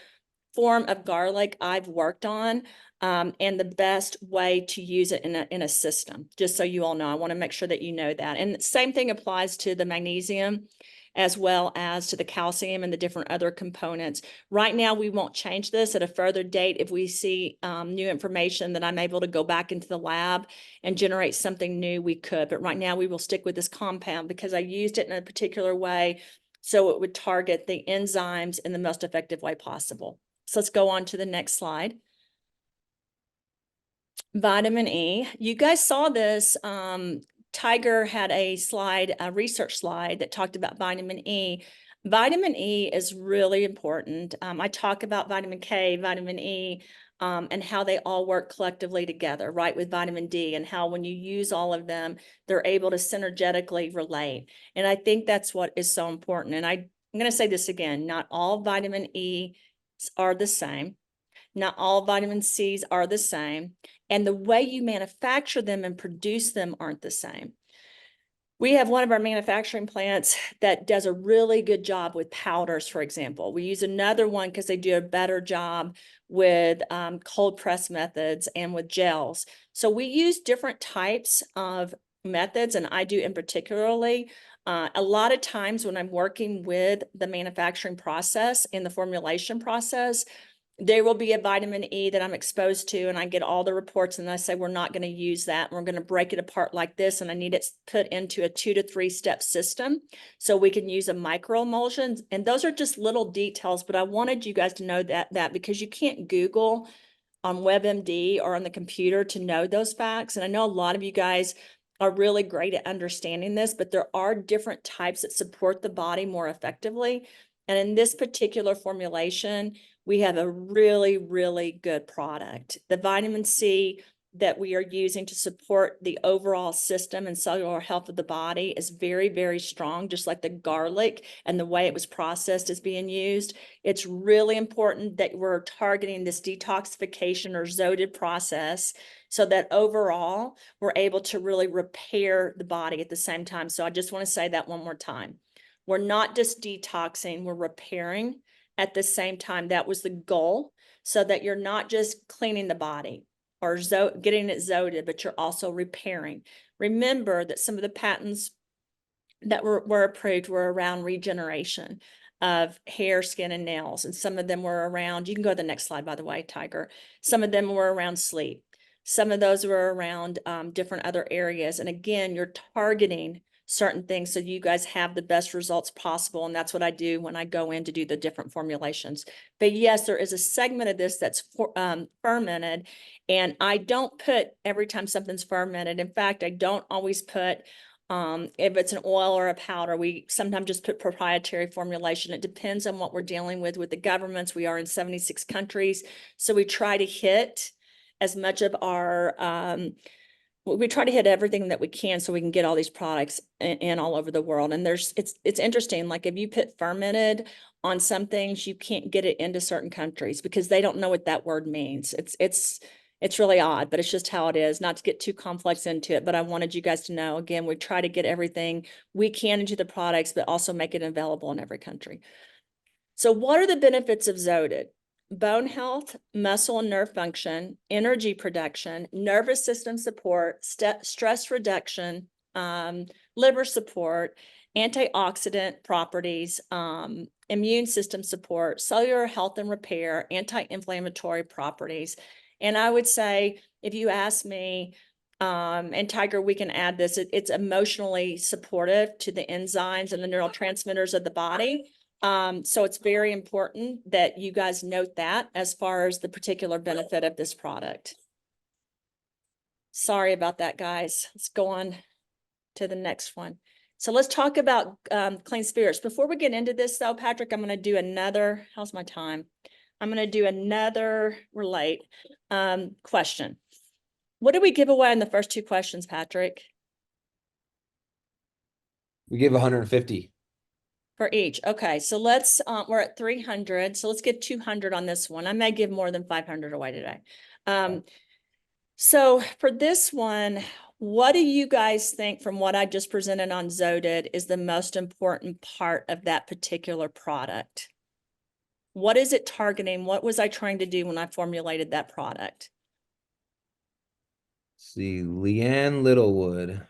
form of garlic I've worked on, and the best way to use it in a system, just so you all know. I want to make sure that you know that. And same thing applies to the magnesium as well as to the calcium and the different other components. Right now, we won't change this. At a further date, if we see new information that I'm able to go back into the lab and generate something new, we could. But right now, we will stick with this compound because I used it in a particular way so it would target the enzymes in the most effective way possible. So let's go on to the next slide. Vitamin E. You guys saw this. Tiger had a slide, a research slide that talked about vitamin E. Vitamin E is really important. I talk about vitamin K, vitamin E, and how they all work collectively together, right, with vitamin D, and how when you use all of them, they're able to synergetically relate. And I think that's what is so important. And I'm going to say this again, not all vitamin E are the same. Not all vitamin C's are the same. And the way you manufacture them and produce them aren't the same. We have one of our manufacturing plants that does a really good job with powders, for example. We use another one because they do a better job with cold press methods and with gels. So we use different types of methods, and I do in particularly. A lot of times when I'm working with the manufacturing process in the formulation process, there will be a vitamin E that I'm exposed to, and I get all the reports and I say, we're not going to use that. We're going to break it apart like this. And I need it put into a 2 to 3 step system so we can use a microemulsion. And those are just little details, but I wanted you guys to know that because you can't Google on WebMD or on the computer to know those facts. And I know a lot of you guys are really great at understanding this, but there are different types that support the body more effectively. And in this particular formulation, we have a really, really good product. The vitamin C that we are using to support the overall system and cellular health of the body is very, very strong, just like the garlic and the way it was processed is being used. It's really important that we're targeting this detoxification or Xoted process so that overall we're able to really repair the body at the same time. So I just want to say that one more time. We're not just detoxing, we're repairing at the same time. That was the goal, so that you're not just cleaning the body or getting it Xoted, but you're also repairing. Remember that some of the patents that were approved were around regeneration of hair, skin, and nails. And some of them were around, you can go to the next slide, by the way, Tiger. Some of them were around sleep. Some of those were around different other areas. And again, you're targeting certain things so you guys have the best results possible. And that's what I do when I go in to do the different formulations. But yes, there is a segment of this that's fermented. And I don't put every time something's fermented. In fact, I don't always put If it's an oil or a powder, we sometimes just put proprietary formulation. It depends on what we're dealing with the governments. We are in 76 countries. So we try to hit as much of our, we try to hit everything that we can so we can get all these products in all over the world. And it's interesting. Like if you put fermented on some things, you can't get it into certain countries because they don't know what that word means. It's really odd, but it's just how it is. Not to get too complex into it, but I wanted you guys to know, again, we try to get everything we can into the products, but also make it available in every country. So what are the benefits of Xoted? Bone health, muscle and nerve function, energy production, nervous system support, stress reduction, liver support, antioxidant properties, immune system support, cellular health and repair, anti-inflammatory properties. And I would say, if you ask me, and Tiger, we can add this, it's emotionally supportive to the enzymes and the neurotransmitters of the body. So it's very important that you guys note that as far as the particular benefit of this product. Sorry about that, guys. Let's go on to the next one. So let's talk about clean spirits. Before we get into this though, Patrick, I'm going to do another, how's my time? I'm going to do another question. What did we give away in the first two questions, Patrick? We gave 150. For each. Okay. So let's, we're at 300. So let's give 200 on this one. I may give more than 500 away today. So for this one, what do you guys think from what I just presented on Xoted is the most important part of that particular product? What is it targeting? What was I trying to do when I formulated that product? See, Leanne Littlewood,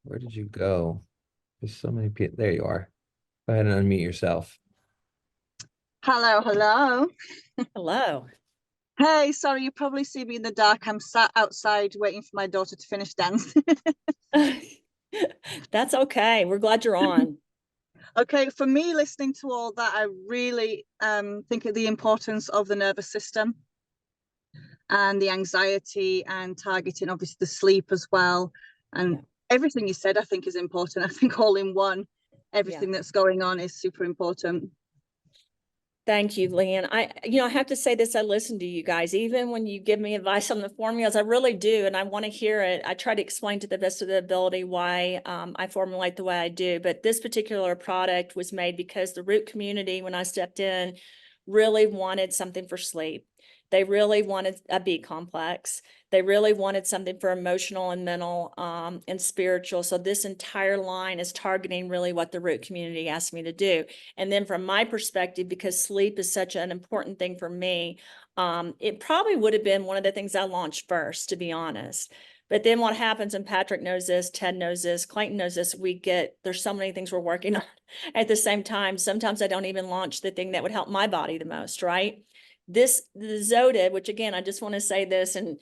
where did you go? There's so many people. There you are. Go ahead and unmute yourself. Hello, hello. Hello. Hey, sorry, you probably see me in the dark. I'm sat outside waiting for my daughter to finish dance. That's okay. We're glad you're on. Okay, for me, listening to all that, I really think of the importance of the nervous system and the anxiety and targeting, obviously, the sleep as well. And everything you said, I think, is important. I think all in one, everything that's going on is super important. Thank you, Leanne. I have to say this, I listen to you guys, even when you give me advice on the formulas, I really do. And I want to hear it. I try to explain to the best of the ability why I formulate the way I do. But this particular product was made because the root community, when I stepped in, really wanted something for sleep. They really wanted a B complex. They really wanted something for emotional and mental and spiritual. So this entire line is targeting really what the root community asked me to do. And then from my perspective, because sleep is such an important thing for me, it probably would have been one of the things I launched first, to be honest. But then what happens, and Patrick knows this, Ted knows this, Clayton knows this, there's so many things we're working on at the same time. Sometimes I don't even launch the thing that would help my body the most, right? The Xoted, which again, I just want to say this, and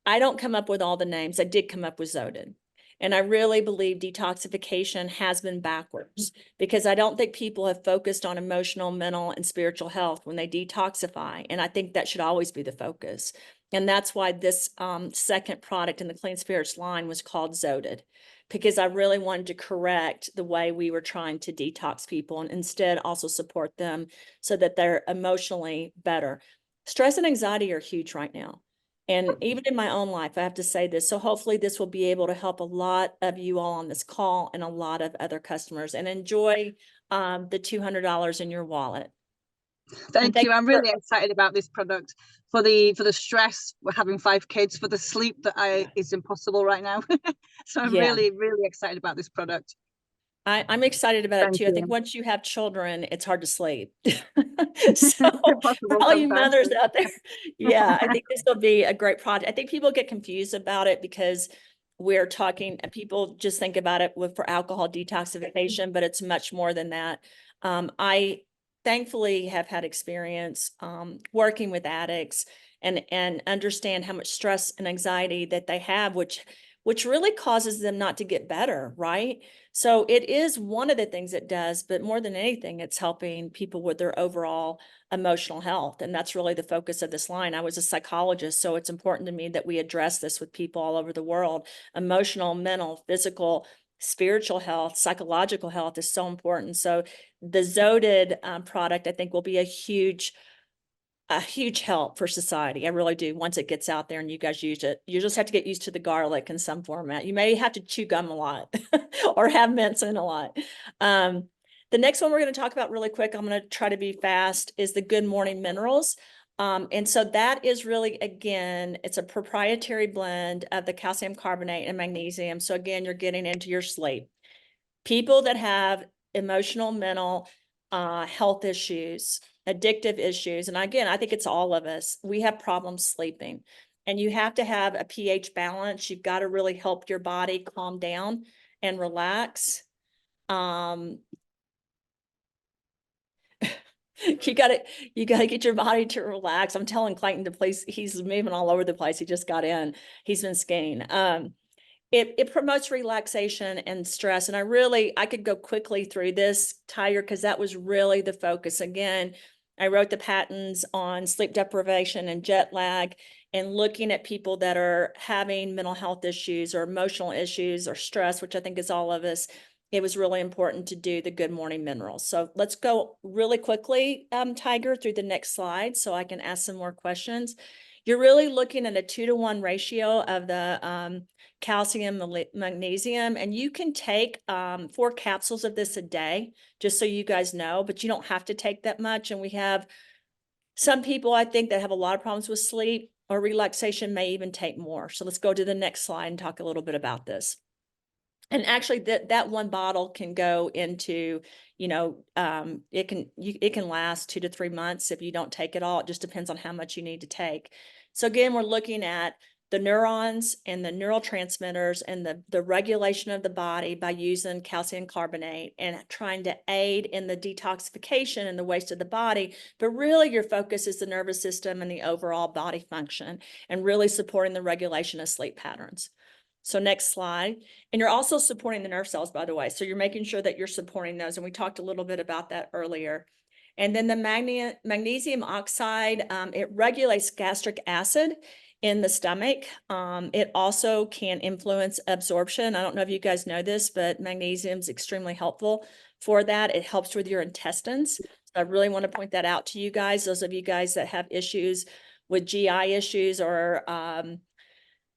I don't come up with all the names. I did come up with Xoted. And I really believe detoxification has been backwards because I don't think people have focused on emotional, mental, and spiritual health when they detoxify. And I think that should always be the focus. And that's why this second product in the Clean Spirits line was called Xoted, because I really wanted to correct the way we were trying to detox people and instead also support them so that they're emotionally better. Stress and anxiety are huge right now. And even in my own life, I have to say this. So hopefully this will be able to help a lot of you all on this call and a lot of other customers, and enjoy the $200 in your wallet. Thank you. I'm really excited about this product for the stress. We're having 5 kids, for the sleep that is impossible right now. So I'm really, really excited about this product. I'm excited about it too. I think once you have children, it's hard to sleep. So for all you mothers out there, I think this will be a great project. I think people get confused about it because we're talking, people just think about it for alcohol detoxification, but it's much more than that. I thankfully have had experience working with addicts and understand how much stress and anxiety that they have, which really causes them not to get better, right? So it is one of the things it does, but more than anything, it's helping people with their overall emotional health. And that's really the focus of this line. I was a psychologist, so it's important to me that we address this with people all over the world: emotional, mental, physical, spiritual health, psychological health is so important. So the Xoted product, I think, will be a huge help for society. I really do. Once it gets out there and you guys use it, you just have to get used to the garlic in some format. You may have to chew gum a lot or have mints in a lot. The next one we're going to talk about really quick, I'm going to try to be fast, is the Good Morning Minerals. And so that is really, again, it's a proprietary blend of the calcium carbonate and magnesium. So again, you're getting into your sleep. People that have emotional, mental health issues, addictive issues, and again, I think it's all of us, we have problems sleeping. And you have to have a pH balance. You've got to really help your body calm down and relax. You gotta get your body to relax. I'm telling Clayton to please, he's moving all over the place. He just got in. He's been skiing. It promotes relaxation and stress. And I could go quickly through this, Tiger, because that was really the focus. Again, I wrote the patents on sleep deprivation and jet lag and looking at people that are having mental health issues or emotional issues or stress, which I think is all of us. It was really important to do the Good Morning Minerals. So let's go really quickly, Tiger, through the next slide so I can ask some more questions. You're really looking at a 2-to-1 ratio of the calcium, magnesium, and you can take 4 capsules of this a day, just so you guys know, but you don't have to take that much. And we have some people, I think, that have a lot of problems with sleep or relaxation may even take more. So let's go to the next slide and talk a little bit about this. And actually that one bottle can go into, it can last 2 to 3 months if you don't take it all. It just depends on how much you need to take. So again, we're looking at the neurons and the neurotransmitters and the regulation of the body by using calcium carbonate and trying to aid in the detoxification and the waste of the body. But really your focus is the nervous system and the overall body function and really supporting the regulation of sleep patterns. So next slide. And you're also supporting the nerve cells, by the way. So you're making sure that you're supporting those. And we talked a little bit about that earlier. And then the magnesium oxide, it regulates gastric acid in the stomach. It also can influence absorption. I don't know if you guys know this, but magnesium is extremely helpful for that. It helps with your intestines. So I really want to point that out to you guys. Those of you guys that have issues with GI issues or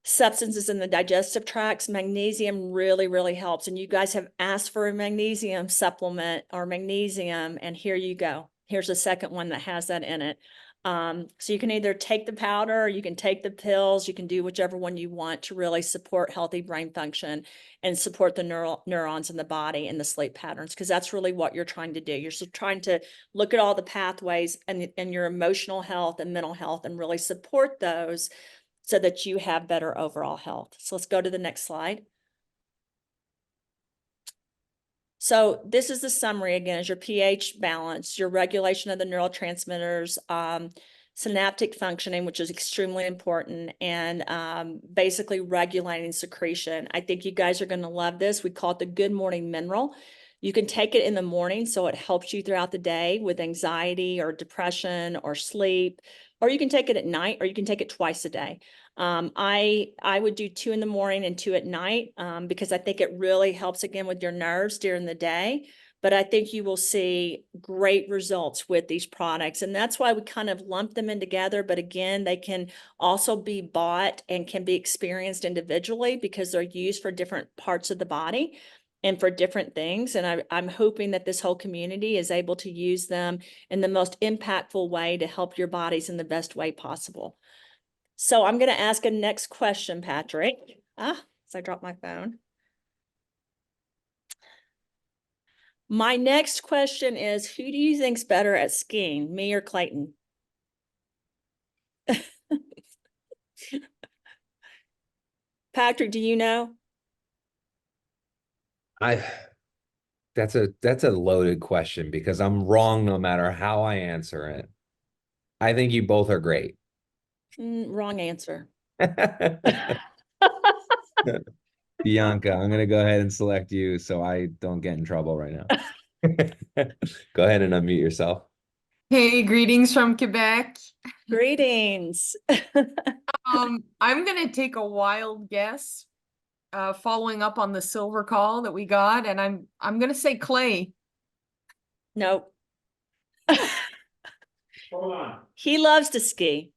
substances in the digestive tracts, magnesium really, really helps. And you guys have asked for a magnesium supplement or magnesium, and here you go. Here's a second one that has that in it. So you can either take the powder, or you can take the pills, you can do whichever one you want to really support healthy brain function and support the neurons in the body and the sleep patterns, because that's really what you're trying to do. You're trying to look at all the pathways and your emotional health and mental health and really support those so that you have better overall health. So let's go to the next slide. So this is the summary again, is your pH balance, your regulation of the neurotransmitters, synaptic functioning, which is extremely important, and basically regulating secretion. I think you guys are going to love this. We call it the Good Morning Mineral. You can take it in the morning, so it helps you throughout the day with anxiety or depression or sleep, or you can take it at night, or you can take it twice a day. I would do 2 in the morning and 2 at night because I think it really helps again with your nerves during the day. But I think you will see great results with these products. And that's why we kind of lump them in together. But again, they can also be bought and can be experienced individually because they're used for different parts of the body and for different things. And I'm hoping that this whole community is able to use them in the most impactful way to help your bodies in the best way possible. So I'm going to ask a next question, Patrick. So I dropped my phone. My next question is, who do you think's better at skiing, me or Clayton? Patrick, do you know? That's a loaded question because I'm wrong no matter how I answer it. I think you both are great. Wrong answer. Bianca, I'm going to go ahead and select you so I don't get in trouble right now. Go ahead and unmute yourself. Hey, greetings from Quebec. Greetings. I'm gonna take a wild guess. following up on the silver call that we got, and I'm gonna say Clay. Nope. Hold on. He loves to ski.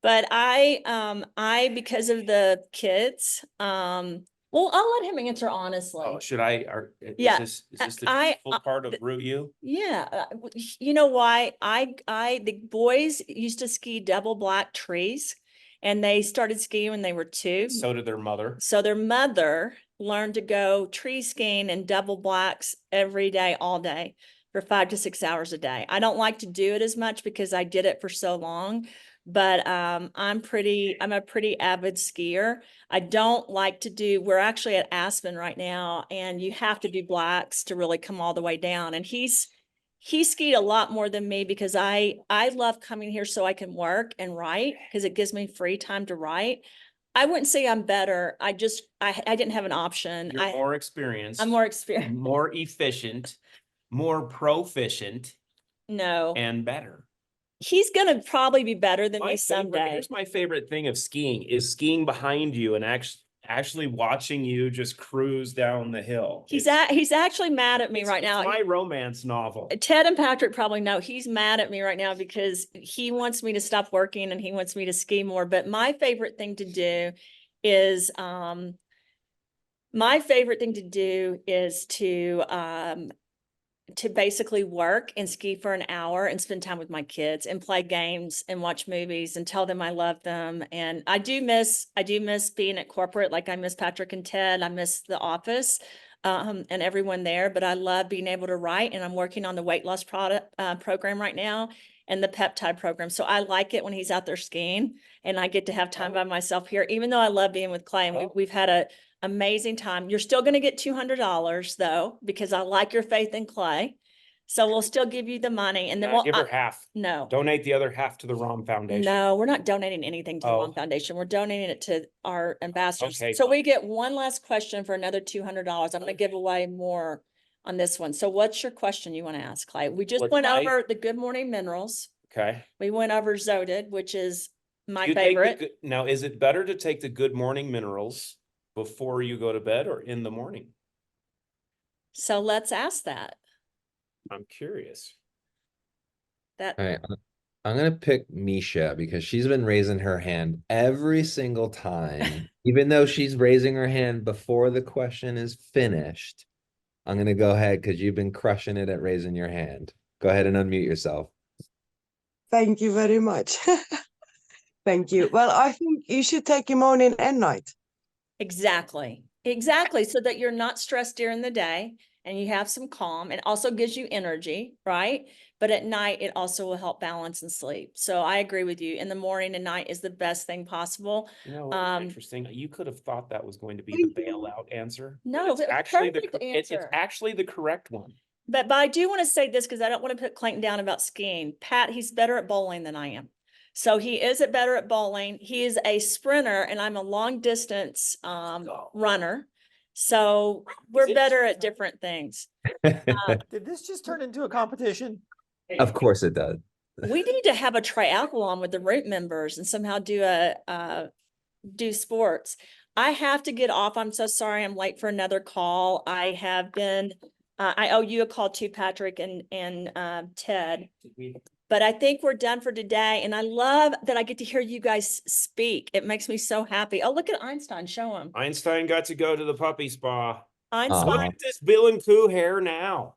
But I, because of the kids, well, I'll let him answer honestly. Oh, should I, Yeah, is this the I- full part of Root U? Yeah, you know why? The boys used to ski double black trees and they started skiing when they were 2. So did their mother. So their mother learned to go tree skiing in double blacks every day, all day for 5 to 6 hours a day. I don't like to do it as much because I did it for so long, but I'm a pretty avid skier. I don't like to do, we're actually at Aspen right now and you have to do blacks to really come all the way down. And he skied a lot more than me because I love coming here so I can work and write because it gives me free time to write. I wouldn't say I'm better. I didn't have an option. You're more experienced. I'm more experienced. More efficient, more proficient, No, and better. he's gonna probably be better than me someday. Here's my favorite thing of skiing is skiing behind you and actually watching you just cruise down the hill. He's actually mad at me right now. It's my romance novel. Ted and Patrick probably know he's mad at me right now because he wants me to stop working and he wants me to ski more. But my favorite thing to do is to basically work and ski for an hour and spend time with my kids and play games and watch movies and tell them I love them. And I do miss being at corporate. Like I miss Patrick and Ted. I miss the office and everyone there, but I love being able to write, and I'm working on the weight loss program right now and the peptide program. So I like it when he's out there skiing and I get to have time by myself here, even though I love being with Clay. And we've had a amazing time. You're still going to get $200 though, because I like your faith in Clay. So we'll still give you the money, and then we'll Give her half. no, Donate the other half to the Rahm Foundation. no, we're not donating anything to the Oh. Rahm Foundation. We're donating it to our ambassadors. Okay, So fine. we get one last question for another $200. I'm going to give away more on this one. So what's your question you want to ask, Clay? We just Well, went Clay- over the Good Morning Minerals. Okay. We went over Xoted, which is my You take the favorite. good- Now, is it better to take the Good Morning Minerals before you go to bed or in the morning? So let's ask that. I'm curious. That All right, I'm gonna pick Misha because she's been raising her hand every single time, even though she's raising her hand before the question is finished. I'm gonna go ahead because you've been crushing it at raising your hand. Go ahead and unmute yourself. Thank you very much. Thank you. Well, I think you should take your morning and night. Exactly. So that you're not stressed during the day and you have some calm, and also gives you energy, right? But at night, it also will help balance and sleep. So I agree with you. In the morning and night is the best thing possible. You know, what's interesting. You could have thought that was going to be the Thank you. bailout answer. No, it's it's actually perfect it's answer. actually the correct one. But I do want to say this because I don't want to put Clayton down about skiing. Pat, he's better at bowling than I am. So he is better at bowling. He is a sprinter and I'm a long distance runner. So we're it? better at different things. Did this just turn into a competition? Of course it does. We need to have a triathlon with the Root members and somehow do sports. I have to get off. I'm so sorry. I'm late for another call. I have been, I owe you a call too, Patrick and Ted. But I think we're done for today. And I love that I get to hear you guys speak. It makes me so happy. Oh, look at Einstein. Show him. Einstein got to go to the puppy spa. Einstein. Look at this Bill and Coo hair now.